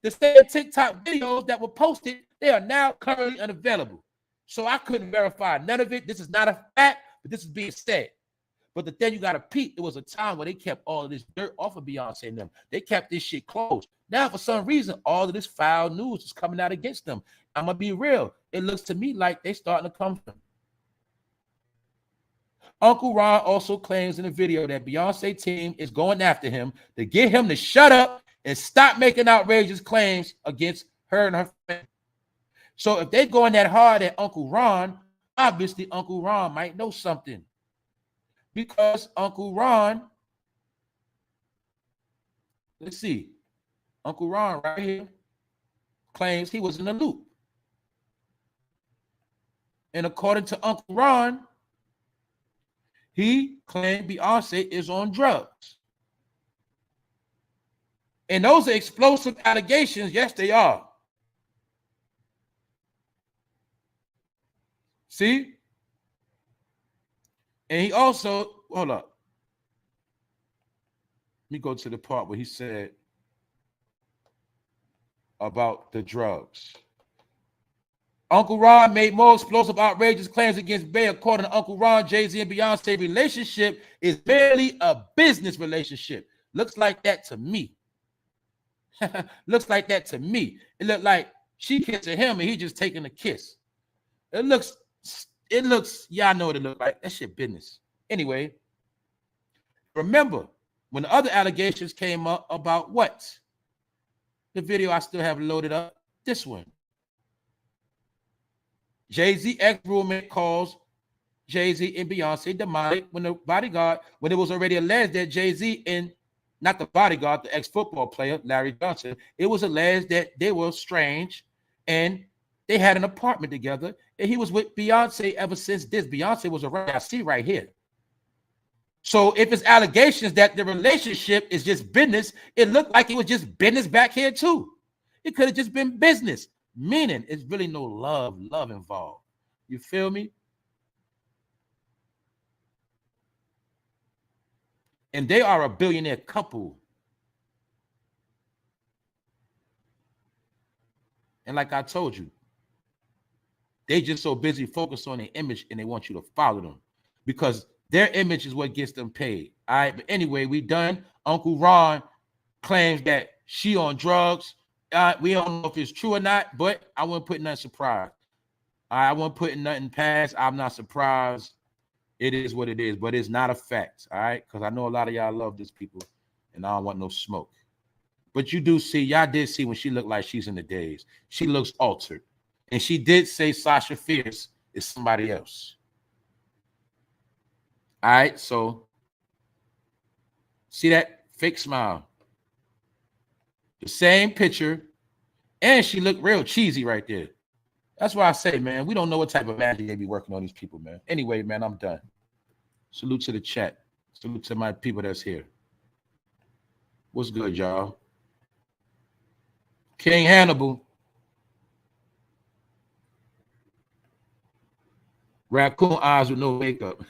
the same TikTok videos that were posted, they are now currently unavailable. So I couldn't verify none of it. This is not a fact, but this is being said. But the thing you got to peep, there was a time where they kept all of this dirt off of Beyonce and them. They kept this shit closed. Now, for some reason, all of this foul news is coming out against them. I'm going to be real. It looks to me like they starting to come from. Uncle Ron also claims in the video that Beyonce team is going after him to get him to shut up and stop making outrageous claims against her and her family. So if they're going that hard at Uncle Ron, obviously Uncle Ron might know something. Because Uncle Ron, let's see, Uncle Ron right here claims he was in the loop. And according to Uncle Ron, he claimed Beyonce is on drugs. And those are explosive allegations. Yes, they are. See? And he also, hold up. Let me go to the part where he said about the drugs. Uncle Ron made more explosive, outrageous claims against Bey. According to Uncle Ron, Jay-Z and Beyonce relationship is barely a business relationship. Looks like that to me. Looks like that to me. It looked like she kissing him and he just taking a kiss. It looks, yeah, I know what it looked like. That shit business. Anyway, remember when the other allegations came up about what? The video I still have loaded up. This one. Jay-Z ex-roommate calls Jay-Z and Beyonce demonic when the bodyguard, when it was already alleged that Jay-Z and not the bodyguard, the ex-football player, Larry Johnson, it was alleged that they were strange and they had an apartment together and he was with Beyonce ever since this. Beyonce was around, I see right here. So if it's allegations that the relationship is just business, it looked like it was just business back here too. It could have just been business. Meaning it's really no love involved. You feel me? And they are a billionaire couple. And like I told you, they just so busy focused on their image and they want you to follow them because their image is what gets them paid. All right. But anyway, we done. Uncle Ron claims that she on drugs. We don't know if it's true or not, but I wouldn't put nothing surprised. I wouldn't put nothing past. I'm not surprised. It is what it is, but it's not a fact. All right. Because I know a lot of y'all love this people and I don't want no smoke. But you do see, y'all did see when she looked like she's in the days. She looks altered. And she did say Sasha Fierce is somebody else. All right. So see that fake smile. The same picture, and she looked real cheesy right there. That's why I say, man, we don't know what type of magic they be working on these people, man. Anyway, man, I'm done. Salute to the chat. Salute to my people that's here. What's good, y'all? King Hannibal. Raccoon eyes with no makeup.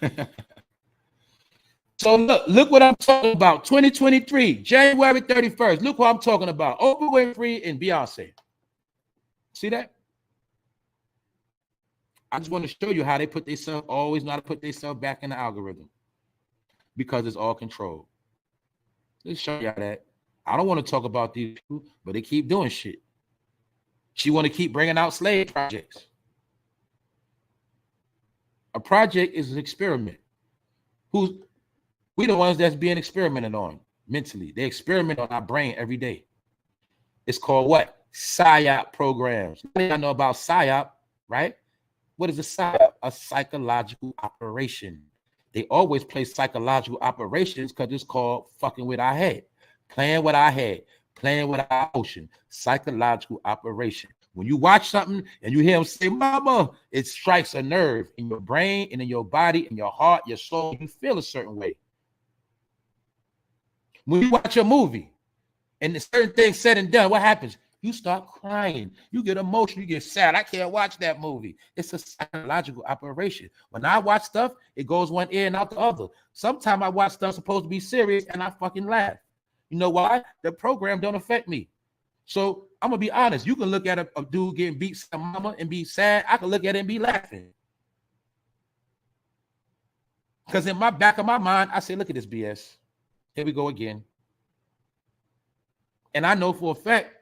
So look what I'm talking about. 2023, January 31st. Look what I'm talking about. Oprah Winfrey and Beyonce. See that? I just want to show you how they put themselves, always know how to put themselves back in the algorithm. Because it's all controlled. Let's show you that. I don't want to talk about these people, but they keep doing shit. She want to keep bringing out slave projects. A project is an experiment. We the ones that's being experimented on mentally. They experiment on our brain every day. It's called what? PSYOP programs. I know about PSYOP, right? What is a PSYOP? A psychological operation. They always play psychological operations because it's called fucking with our head. Playing with our head. Playing with our emotion. Psychological operation. When you watch something and you hear them say, mama, it strikes a nerve in your brain and in your body, in your heart, your soul. You feel a certain way. When you watch a movie and the certain things said and done, what happens? You start crying. You get emotional. You get sad. I can't watch that movie. It's a psychological operation. When I watch stuff, it goes one ear and out the other. Sometimes I watch stuff supposed to be serious and I fucking laugh. You know why? The program don't affect me. So I'm going to be honest. You can look at a dude getting beat some mama and be sad. I can look at it and be laughing. Because in my back of my mind, I say, look at this BS. Here we go again. And I know for a fact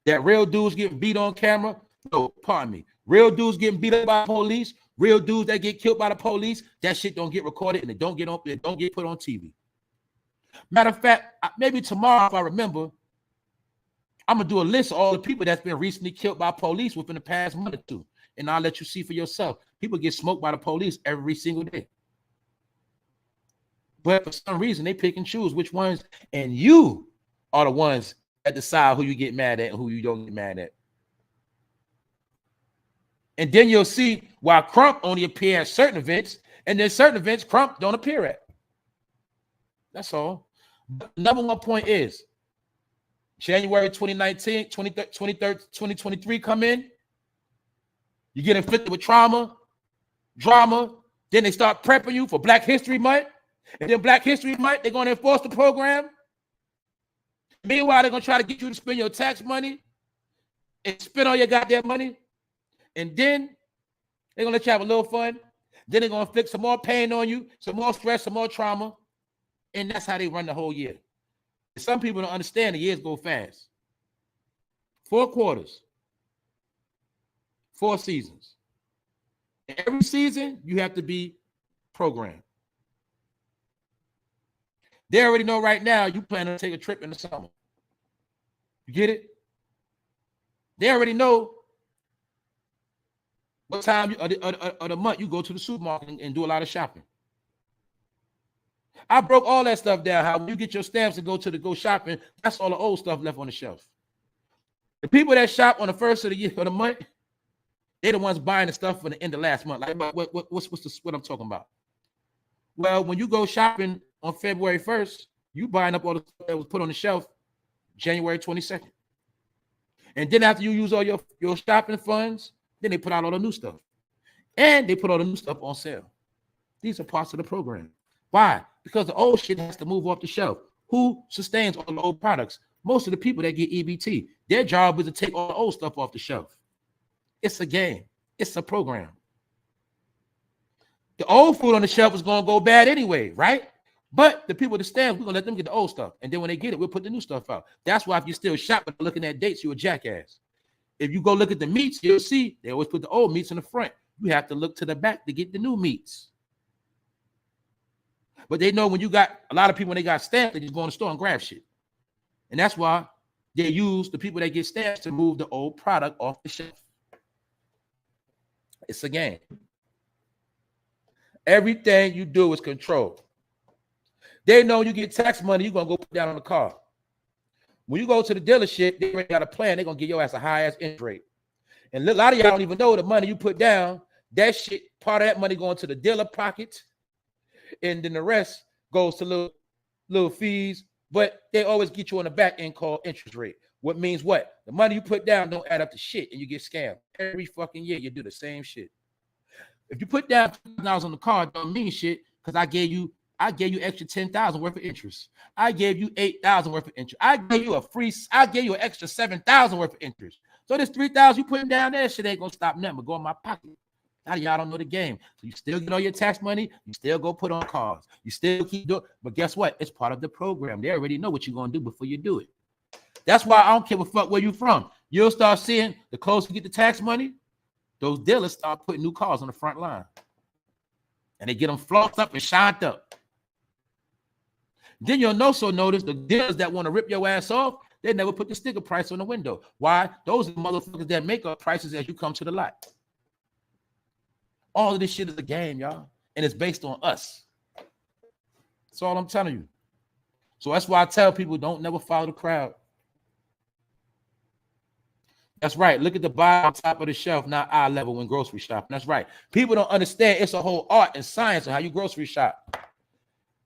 that real dudes getting beat on camera. No, pardon me. Real dudes getting beat up by police. Real dudes that get killed by the police. That shit don't get recorded and it don't get put on TV. Matter of fact, maybe tomorrow, if I remember, I'm gonna do a list of all the people that's been recently killed by police within the past month or two, and I'll let you see for yourself. People get smoked by the police every single day. But for some reason, they pick and choose which ones, and you are the ones that decide who you get mad at and who you don't get mad at. And then you'll see why Crump only appear at certain events, and then certain events Crump don't appear at. That's all. But number one point is January 2019, 2023 come in, you get inflicted with trauma, drama, then they start prepping you for Black History Month, and then Black History Month, they're going to enforce the program. Meanwhile, they're going to try to get you to spend your tax money and spend all your goddamn money. And then they're going to let you have a little fun. Then they're going to inflict some more pain on you, some more stress, some more trauma. And that's how they run the whole year. Some people don't understand the years go fast. 4 quarters. 4 seasons. And every season, you have to be programmed. They already know right now you plan to take a trip in the summer. You get it? They already know what time of the month you go to the supermarket and do a lot of shopping. I broke all that stuff down. How when you get your stamps and go shopping, that's all the old stuff left on the shelf. The people that shop on the first of the year or the month, they're the ones buying the stuff for the end of last month. Like what I'm talking about? Well, when you go shopping on February 1st, you buying up all the stuff that was put on the shelf January 22nd. And then after you use all your shopping funds, then they put out all the new stuff. And they put all the new stuff on sale. These are parts of the program. Why? Because the old shit has to move off the shelf. Who sustains all the old products? Most of the people that get EBT. Their job is to take all the old stuff off the shelf. It's a game. It's a program. The old food on the shelf is going to go bad anyway, right? But the people that stand, we're going to let them get the old stuff. And then when they get it, we'll put the new stuff out. That's why if you still shop but looking at dates, you're a jackass. If you go look at the meats, you'll see they always put the old meats in the front. You have to look to the back to get the new meats. But they know when you got a lot of people, when they got stamps, they just go in the store and grab shit. And that's why they use the people that get stamps to move the old product off the shelf. It's a game. Everything you do is controlled. They know you get tax money, you're going to go put down on the car. When you go to the dealership, they already got a plan. They're going to give your ass a high-ass interest rate. And a lot of y'all don't even know the money you put down, that shit, part of that money going to the dealer pocket, and then the rest goes to little fees, but they always get you on the back end called interest rate. What means what? The money you put down don't add up to shit, and you get scammed. Every fucking year, you do the same shit. If you put down $2,000 on the car, it don't mean shit, because I gave you I gave you extra 10,000 worth of interest. I gave you 8,000 worth of interest. I gave you an extra 7,000 worth of interest. So this 3,000 you putting down there, shit ain't gonna stop nothing but go in my pocket. Now y'all don't know the game. So you still get all your tax money, you still go put on cars, you still keep doing, but guess what? It's part of the program. They already know what you're gonna do before you do it. That's why I don't give a fuck where you're from. You'll start seeing the closer you get the tax money, those dealers start putting new cars on the front line. And they get them flossed up and shined up. Then you'll also notice the dealers that want to rip your ass off, they never put the sticker price on the window. Why? Those are the motherfuckers that make up prices as you come to the lot. All of this shit is a game, y'all. And it's based on us. That's all I'm telling you. So that's why I tell people, don't never follow the crowd. That's right. Look at the buy on top of the shelf, not eye level when grocery shopping. That's right. People don't understand it's a whole art and science of how you grocery shop.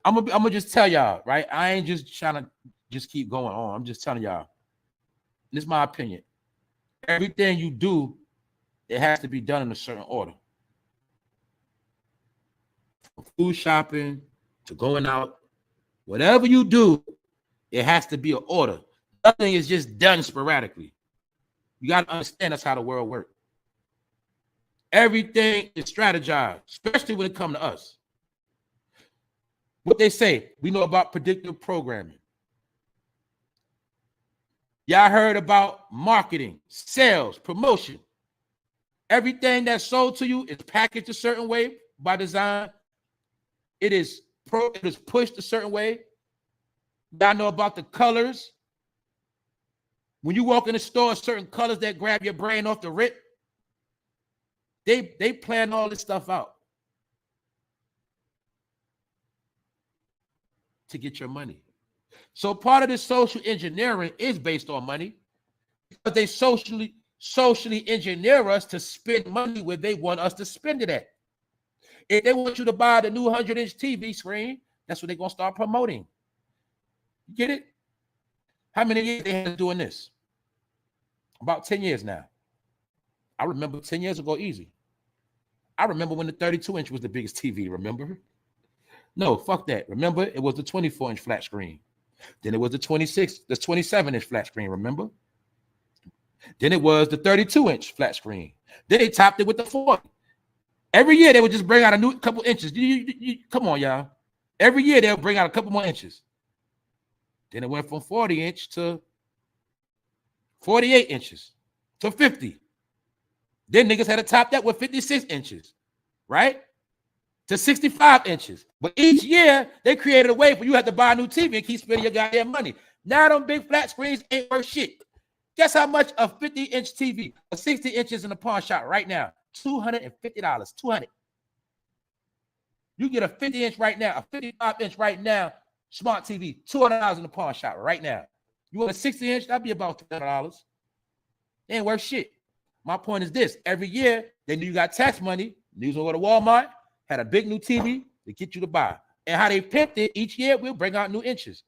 I'm gonna just tell y'all, right? I ain't just trying to just keep going on. I'm just telling y'all. This is my opinion. Everything you do, it has to be done in a certain order. From food shopping to going out, whatever you do, it has to be an order. Nothing is just done sporadically. You got to understand that's how the world works. Everything is strategized, especially when it comes to us. What they say, we know about predictive programming. Y'all heard about marketing, sales, promotion. Everything that's sold to you is packaged a certain way by design. It is pushed a certain way. Y'all know about the colors. When you walk in the store, certain colors that grab your brain off the rip. They plan all this stuff out to get your money. So part of this social engineering is based on money, because they socially engineer us to spend money where they want us to spend it at. If they want you to buy the new 100-inch TV screen, that's what they're going to start promoting. You get it? How many years they have doing this? About 10 years now. I remember 10 years ago, easy. I remember when the 32-inch was the biggest TV, remember? No, fuck that. Remember, it was the 24-inch flat screen. Then it was the 27-inch flat screen, remember? Then it was the 32-inch flat screen. Then they topped it with the 40. Every year, they would just bring out a new couple inches. Come on, y'all. Every year, they'll bring out a couple more inches. Then it went from 40-inch to 48 inches to 50. Then niggas had to top that with 56 inches, right? To 65 inches. But each year, they created a way for you to have to buy a new TV and keep spending your goddamn money. Now them big flat screens ain't worth shit. Guess how much a 50-inch TV, a 60 inches in the pawn shop right now? $250. $200. You get a 50-inch right now, a 55-inch right now, smart TV, $200 in the pawn shop right now. You want a 60-inch? That'd be about $200. Ain't worth shit. My point is this. Every year, they knew you got tax money. News will go to Walmart, had a big new TV to get you to buy. And how they pimped it, each year, we'll bring out new inches.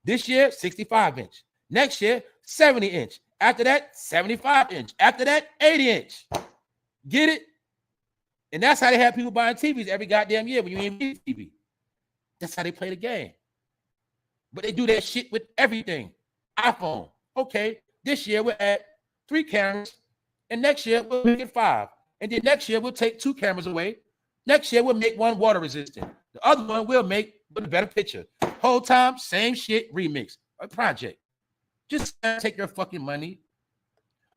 This year, 65-inch. Next year, 70-inch. After that, 75-inch. After that, 80-inch. Get it? And that's how they have people buying TVs every goddamn year when you ain't need a TV. That's how they play the game. But they do that shit with everything. iPhone. Okay, this year we're at 3 cameras, and next year we'll make it 5. And then next year we'll take 2 cameras away. Next year we'll make one water resistant. The other one we'll make with a better picture. Whole time, same shit, remix, a project. Just take your fucking money.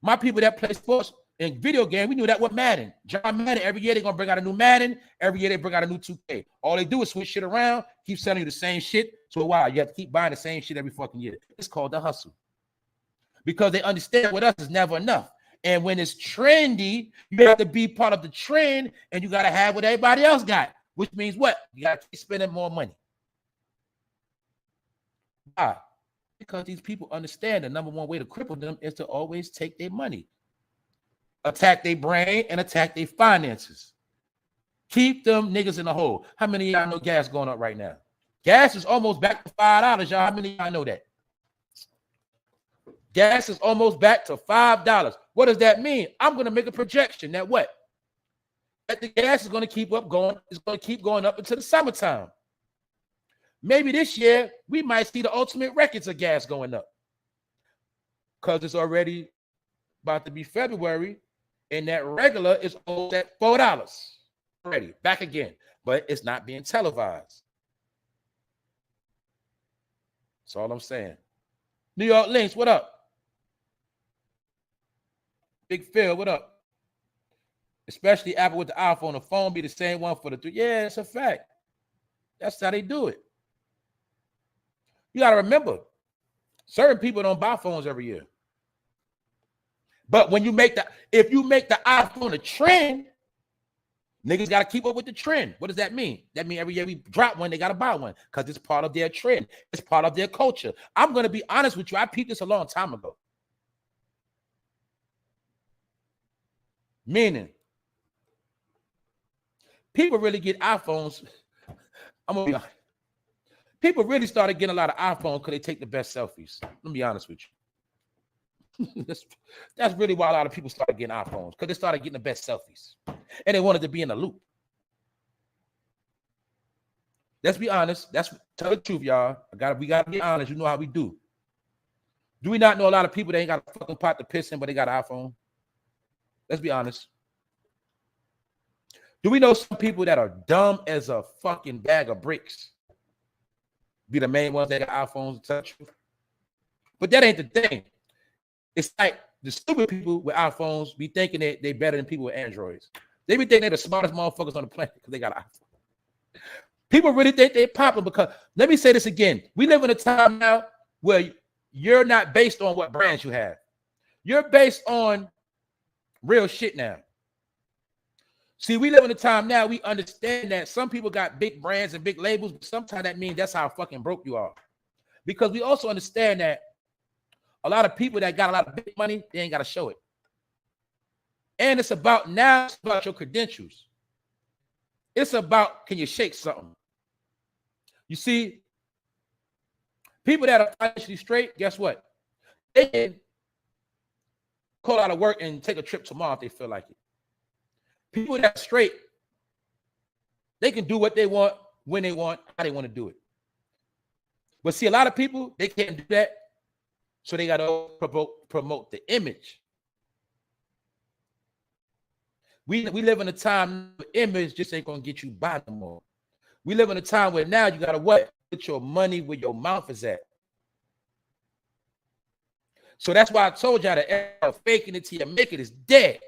My people that play sports and video game, we knew that with Madden. John Madden, every year they're going to bring out a new Madden. Every year they bring out a new 2K. All they do is switch shit around, keep selling you the same shit. So why? You have to keep buying the same shit every fucking year. It's called the hustle. Because they understand with us is never enough. And when it's trendy, you have to be part of the trend, and you got to have what everybody else got, which means what? You got to keep spending more money. Why? Because these people understand the number one way to cripple them is to always take their money, attack their brain, and attack their finances. Keep them niggas in the hole. How many of y'all know gas going up right now? Gas is almost back to $5, y'all. How many of y'all know that? Gas is almost back to $5. What does that mean? I'm going to make a projection that what? That the gas is going to keep up going. It's going to keep going up until the summertime. Maybe this year we might see the ultimate records of gas going up because it's already about to be February and that regular is almost at $4 already, back again, but it's not being televised. That's all I'm saying. New York Links, what up? Big Phil, what up? Especially Apple with the iPhone, the phone be the same one for the 3. Yeah, it's a fact. That's how they do it. You got to remember, certain people don't buy phones every year. But when you make if you make the iPhone a trend, niggas got to keep up with the trend. What does that mean? That means every year we drop one, they got to buy one because it's part of their trend. It's part of their culture. I'm going to be honest with you. I peeped this a long time ago. Meaning, people really get iPhones. I'm going to be honest. People really started getting a lot of iPhones because they take the best selfies. Let me be honest with you. That's really why a lot of people started getting iPhones, because they started getting the best selfies. And they wanted to be in the loop. Let's be honest. Tell the truth, y'all. We gotta be honest. You know how we do. Do we not know a lot of people that ain't got a fucking pot to piss in, but they got an iPhone? Let's be honest. Do we know some people that are dumb as a fucking bag of bricks? Be the main ones that got iPhones to touch you. But that ain't the thing. It's like the stupid people with iPhones be thinking that they better than people with Androids. They be thinking they're the smartest motherfuckers on the planet because they got an iPhone. People really think they're popping because, let me say this again. We live in a time now where you're not based on what brands you have. You're based on real shit now. See, we live in a time now, we understand that some people got big brands and big labels, but sometimes that means that's how fucking broke you are. Because we also understand that a lot of people that got a lot of big money, they ain't got to show it. And it's about your credentials. It's about, can you shake something? You see, people that are financially straight, guess what? They can call out of work and take a trip tomorrow if they feel like it. People that are straight, they can do what they want, when they want, how they want to do it. But see, a lot of people, they can't do that, so they got to promote the image. We live in a time where image just ain't going to get you by no more. We live in a time where now you got to what? Put your money where your mouth is at. So that's why I told y'all that faking it till you make it is dead.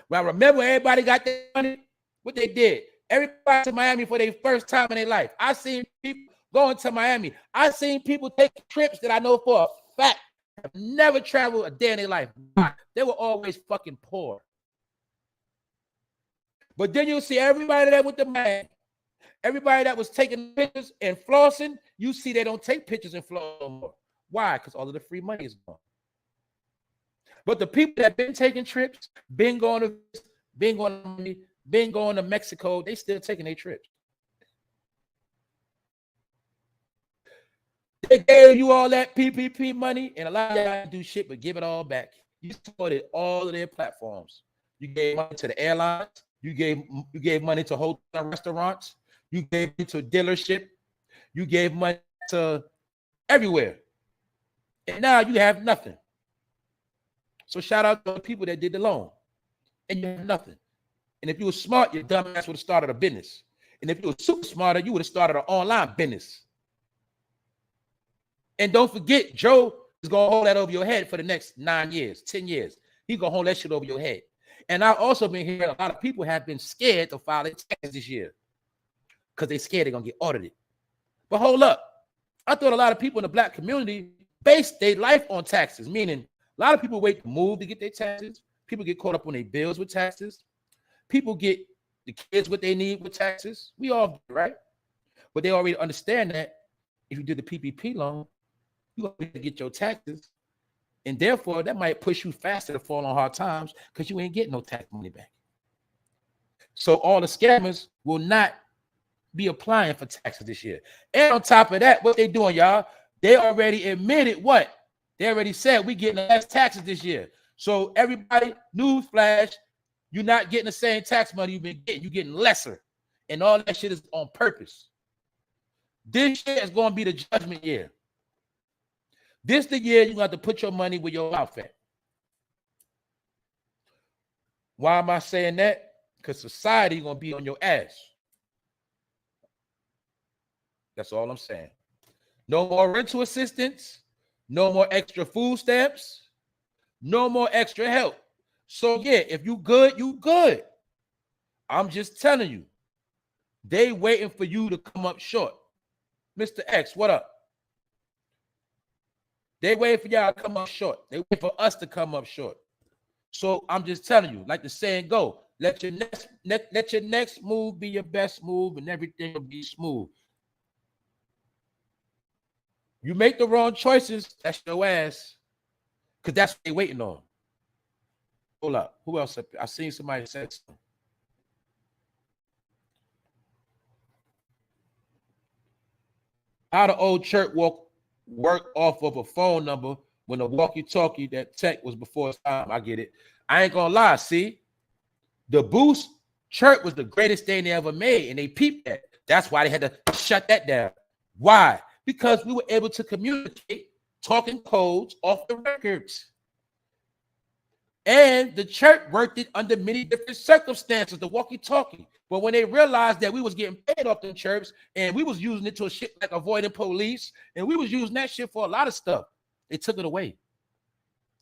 Well, I remember everybody got their money, what they did. Everybody to Miami for their first time in their life. I seen people going to Miami. I seen people take trips that I know for a fact have never traveled a day in their life. They were always fucking poor. But then you see everybody that went to Miami, everybody that was taking pictures and flossing, you see they don't take pictures and floss no more. Why? Because all of the free money is gone. But the people that been taking trips, been going to Mexico, they still taking their trips. They gave you all that PPP money, and a lot of y'all didn't do shit but give it all back. You supported all of their platforms. You gave money to the airlines. You gave money to hotel restaurants. You gave money to a dealership. You gave money to everywhere. And now you have nothing. So shout out to the people that did the loan. And you have nothing. And if you were smart, your dumb ass would have started a business. And if you were super smarter, you would have started an online business. And don't forget, Joe is going to hold that over your head for the next 9 years, 10 years. He's going to hold that shit over your head. And I've also been hearing a lot of people have been scared to file their taxes this year because they're scared they're going to get audited. But hold up. I thought a lot of people in the black community base their life on taxes, meaning a lot of people wait to move to get their taxes. People get caught up on their bills with taxes. People get the kids what they need with taxes. We all, right? But they already understand that if you do the PPP loan, you're going to get your taxes. And therefore, that might push you faster to fall on hard times because you ain't getting no tax money back. So all the scammers will not be applying for taxes this year. And on top of that, what they doing, y'all? They already admitted what? They already said we getting less taxes this year. So everybody, newsflash, you're not getting the same tax money you've been getting. You're getting lesser. And all that shit is on purpose. This year is going to be the judgment year. This the year you have to put your money where your mouth at. Why am I saying that? Because society going to be on your ass. That's all I'm saying. No more rental assistance. No more extra food stamps. No more extra help. So yeah, if you good, you good. I'm just telling you. They waiting for you to come up short. Mr. X, what up? They waiting for y'all to come up short. They wait for us to come up short. So I'm just telling you, like the saying go, let your next move be your best move and everything will be smooth. You make the wrong choices, that's your ass. Because that's what they're waiting on. Hold up. Who else? I seen somebody say something. How the old church work off of a phone number when the walkie-talkie, that tech was before its time. I get it. I ain't gonna lie. See, the Boost church was the greatest thing they ever made, and they peeped that. That's why they had to shut that down. Why? Because we were able to communicate talking codes off the records. And the church worked it under many different circumstances, the walkie-talkie. But when they realized that we was getting paid off the church and we was using it to a shit like avoiding police, and we was using that shit for a lot of stuff, they took it away.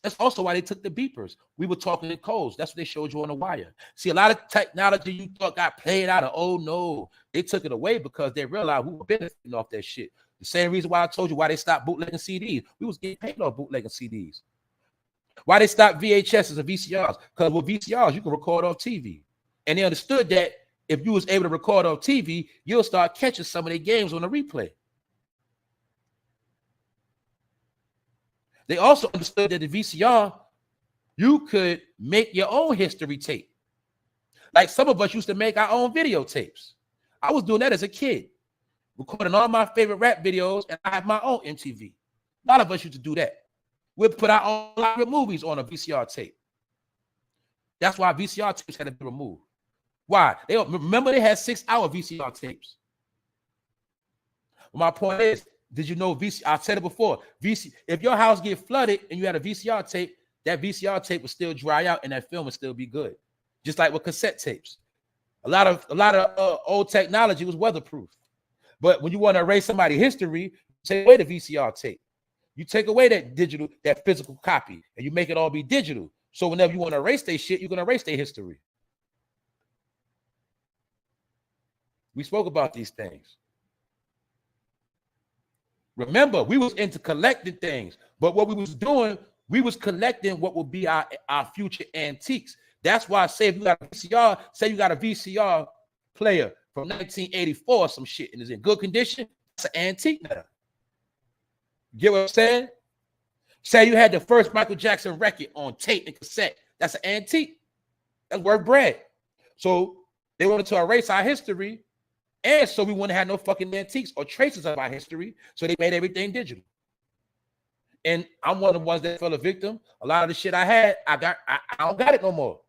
That's also why they took the beepers. We were talking in codes. That's what they showed you on the wire. See, a lot of technology you thought got played out of, oh no, they took it away because they realized we were benefiting off that shit. The same reason why I told you why they stopped bootlegging CDs. We was getting paid off bootlegging CDs. Why they stopped VHSs and VCRs? Because with VCRs, you can record on TV. And they understood that if you was able to record on TV, you'll start catching some of their games on the replay. They also understood that the VCR, you could make your own history tape. Like some of us used to make our own videotapes. I was doing that as a kid, recording all my favorite rap videos, and I have my own MTV. A lot of us used to do that. We'll put our own library movies on a VCR tape. That's why VCR tapes had to be removed. Why? They remember they had 6-hour VCR tapes. My point is, did you know I said it before, if your house get flooded and you had a VCR tape, that VCR tape would still dry out and that film would still be good. Just like with cassette tapes. A lot of old technology was weatherproof. But when you want to erase somebody's history, take away the VCR tape. You take away that physical copy, and you make it all be digital. So whenever you want to erase their shit, you're going to erase their history. We spoke about these things. Remember, we was into collecting things, but what we was doing, we was collecting what would be our future antiques. That's why I say if you got a VCR, say you got a VCR player from 1984 or some shit, and it's in good condition, it's an antique now. Get what I'm saying? Say you had the first Michael Jackson record on tape and cassette. That's an antique. That's worth bread. So they wanted to erase our history, and so we wouldn't have no fucking antiques or traces of our history. So they made everything digital. And I'm one of the ones that fell a victim. A lot of the shit I had, I don't got it no more.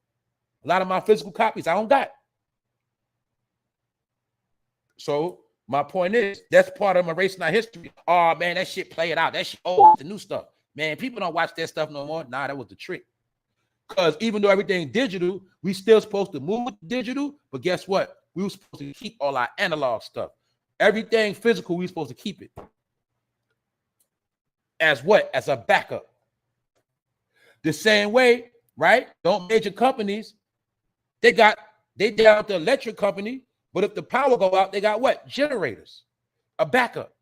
A lot of my physical copies, I don't got. So my point is, that's part of erasing our history. Oh, man, that shit played out. That shit, the new stuff. Man, people don't watch that stuff no more. Nah, that was the trick. Because even though everything's digital, we still supposed to move digital. But guess what? We were supposed to keep all our analog stuff. Everything physical, we were supposed to keep it. As what? As a backup. The same way, right? Don't major companies, they down with the electric company. But if the power go out, they got what? Generators, a backup.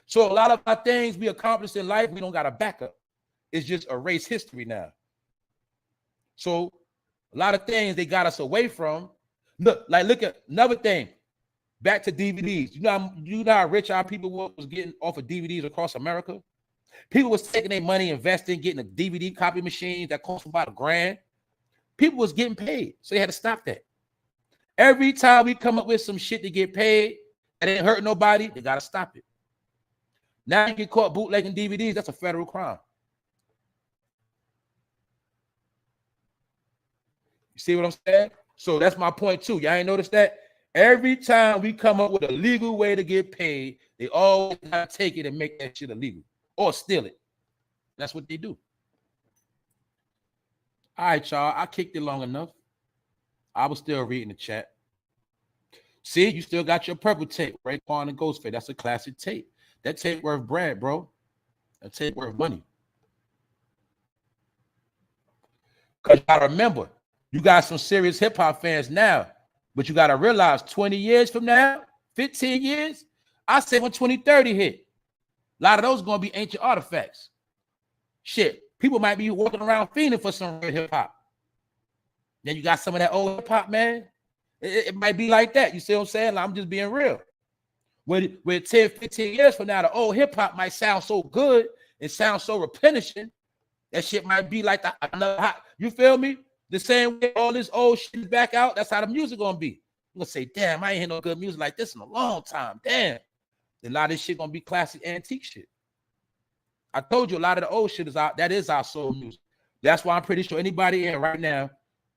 So a lot of our things we accomplished in life, we don't got a backup. It's just erased history now. So a lot of things they got us away from. Look at another thing. Back to DVDs. You know how rich our people was getting off of DVDs across America? People was taking their money, investing, getting a DVD copy machine that cost about $1,000. People was getting paid, so they had to stop that. Every time we come up with some shit to get paid that ain't hurt nobody, they got to stop it. Now you get caught bootlegging DVDs, that's a federal crime. You see what I'm saying? So that's my point too. Y'all ain't noticed that? Every time we come up with a legal way to get paid, they always gotta take it and make that shit illegal or steal it. That's what they do. All right, y'all. I kicked it long enough. I was still reading the chat. See, you still got your purple tape, Raekwon and Ghostface. That's a classic tape. That tape worth bread, bro. That tape worth money. Because you gotta remember, you got some serious hip-hop fans now, but you gotta realize 20 years from now, 15 years, I say when 2030 hit, a lot of those gonna be ancient artifacts. Shit, people might be walking around fiending for some real hip-hop. Then you got some of that old hip-hop, man. It might be like that. You see what I'm saying? Like, I'm just being real. When 10, 15 years from now, the old hip-hop might sound so good and sound so replenishing, that shit might be like another hot. You feel me? The same way all this old shit is back out, that's how the music gonna be. You're gonna say, damn, I ain't hear no good music like this in a long time. Damn. Then a lot of this shit gonna be classic antique shit. I told you a lot of the old shit is out. That is our soul music. That's why I'm pretty sure anybody in right now,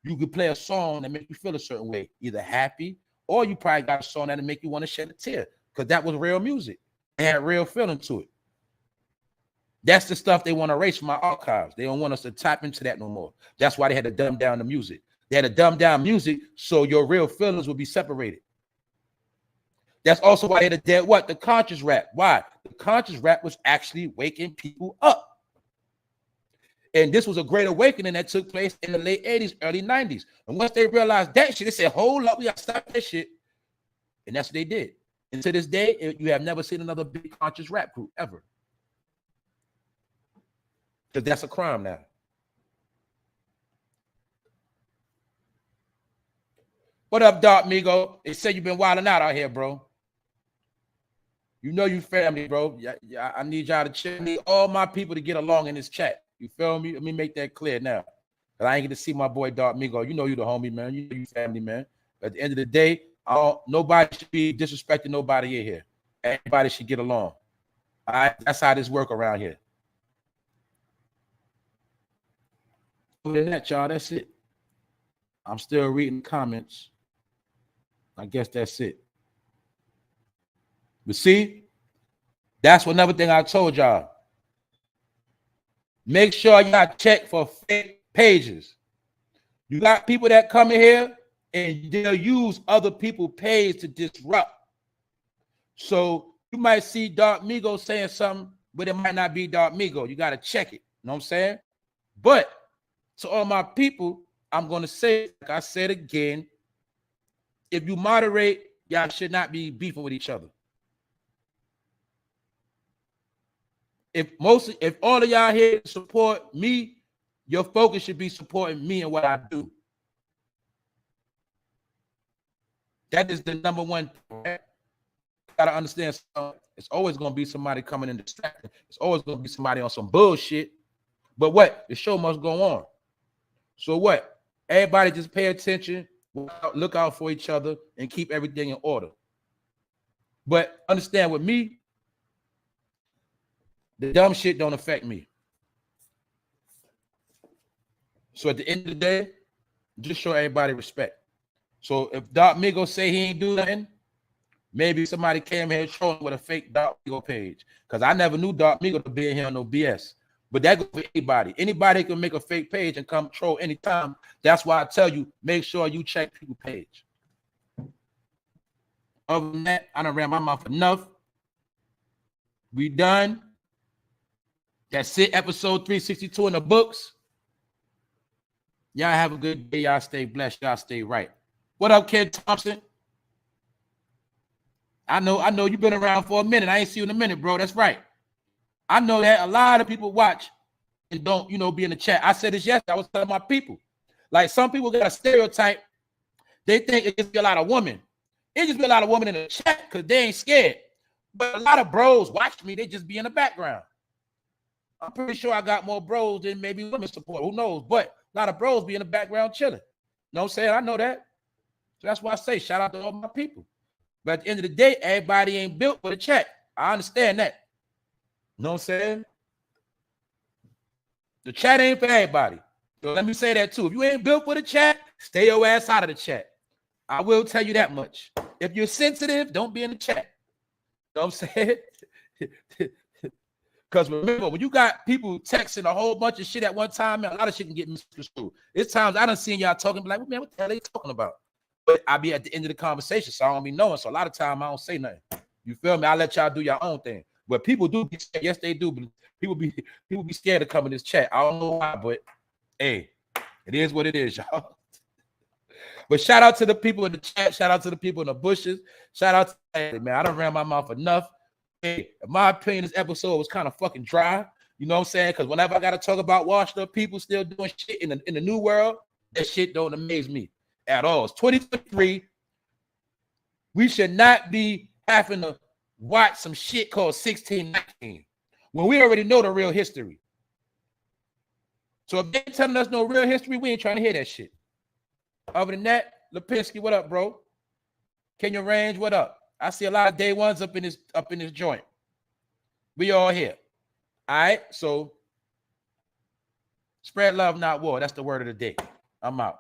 you could play a song that make you feel a certain way, either happy or you probably got a song that'll make you want to shed a tear because that was real music. It had real feeling to it. That's the stuff they want to erase from our archives. They don't want us to tap into that no more. That's why they had to dumb down the music. They had to dumb down music so your real feelings would be separated. That's also why they had to dead what? The conscious rap. Why? The conscious rap was actually waking people up. And this was a great awakening that took place in the late 80s, early 90s. And once they realized that shit, they said, hold up, we got to stop that shit. And that's what they did. And to this day, you have never seen another big conscious rap group ever. Because that's a crime now. What up, Dark Migo? They say you've been wilding out here, bro. You know you family, bro. I need y'all to chill. I need all my people to get along in this chat. You feel me? Let me make that clear now. But I ain't get to see my boy Dark Migo. You know you the homie, man. You know you family, man. But at the end of the day, nobody should be disrespecting nobody in here. Everybody should get along. All right? That's how this work around here. Other than that, y'all, that's it. I'm still reading comments. I guess that's it. But see, that's another thing I told y'all. Make sure y'all check for fake pages. You got people that come in here and they'll use other people's page to disrupt. So you might see Dark Migo saying something, but it might not be Dark Migo. You got to check it. You know what I'm saying? But to all my people, I'm going to say, like I said again, if you moderate, y'all should not be beefing with each other. If all of y'all here support me, your focus should be supporting me and what I do. That is the number one. You gotta understand, it's always gonna be somebody coming in distracting. It's always gonna be somebody on some bullshit. But what? The show must go on. So what? Everybody just pay attention, look out for each other, and keep everything in order. But understand with me, the dumb shit don't affect me. So at the end of the day, just show everybody respect. So if Dark Migo say he ain't do nothing, maybe somebody came here trolling with a fake Dark Migo page. Because I never knew Dark Migo to be in here on no BS. But that goes for anybody. Anybody can make a fake page and come troll anytime. That's why I tell you, make sure you check people's page. Other than that, I done ran my mouth enough. We done. That's it. Episode 362 in the books. Y'all have a good day. Y'all stay blessed. Y'all stay right. What up, Kid Thompson? I know you've been around for a minute. I ain't see you in a minute, bro. That's right. I know that a lot of people watch and don't, be in the chat. I said this yesterday. I was telling my people. Like, some people got a stereotype. They think it just be a lot of women. It just be a lot of women in the chat because they ain't scared. But a lot of bros watch me. They just be in the background. I'm pretty sure I got more bros than maybe women support. Who knows? But a lot of bros be in the background chilling. You know what I'm saying? I know that. So that's why I say shout out to all my people. But at the end of the day, everybody ain't built for the chat. I understand that. You know what I'm saying? The chat ain't for everybody. So let me say that too. If you ain't built for the chat, stay your ass out of the chat. I will tell you that much. If you're sensitive, don't be in the chat. You know what I'm saying? Because remember, when you got people texting a whole bunch of shit at one time, man, a lot of shit can get misconstrued. It's times I done seen y'all talking, be like, man, what the hell are they talking about? But I be at the end of the conversation, so I don't be knowing. So a lot of time I don't say nothing. You feel me? I let y'all do your own thing. But people do be scared. Yes, they do. But people be scared to come in this chat. I don't know why, but hey, it is what it is, y'all. But shout out to the people in the chat. Shout out to the people in the bushes. Shout out to man. I done ran my mouth enough. Hey, in my opinion, this episode was kind of fucking dry. You know what I'm saying? Because whenever I got to talk about washed up people still doing shit in the new world, that shit don't amaze me at all. It's 2023. We should not be having to watch some shit called 1619 when we already know the real history. So if they're telling us no real history, we ain't trying to hear that shit. Other than that, Lipinski, what up, bro? Kenya Range, what up? I see a lot of day ones up in this joint. We all here. All right, so spread love, not war. That's the word of the day. I'm out.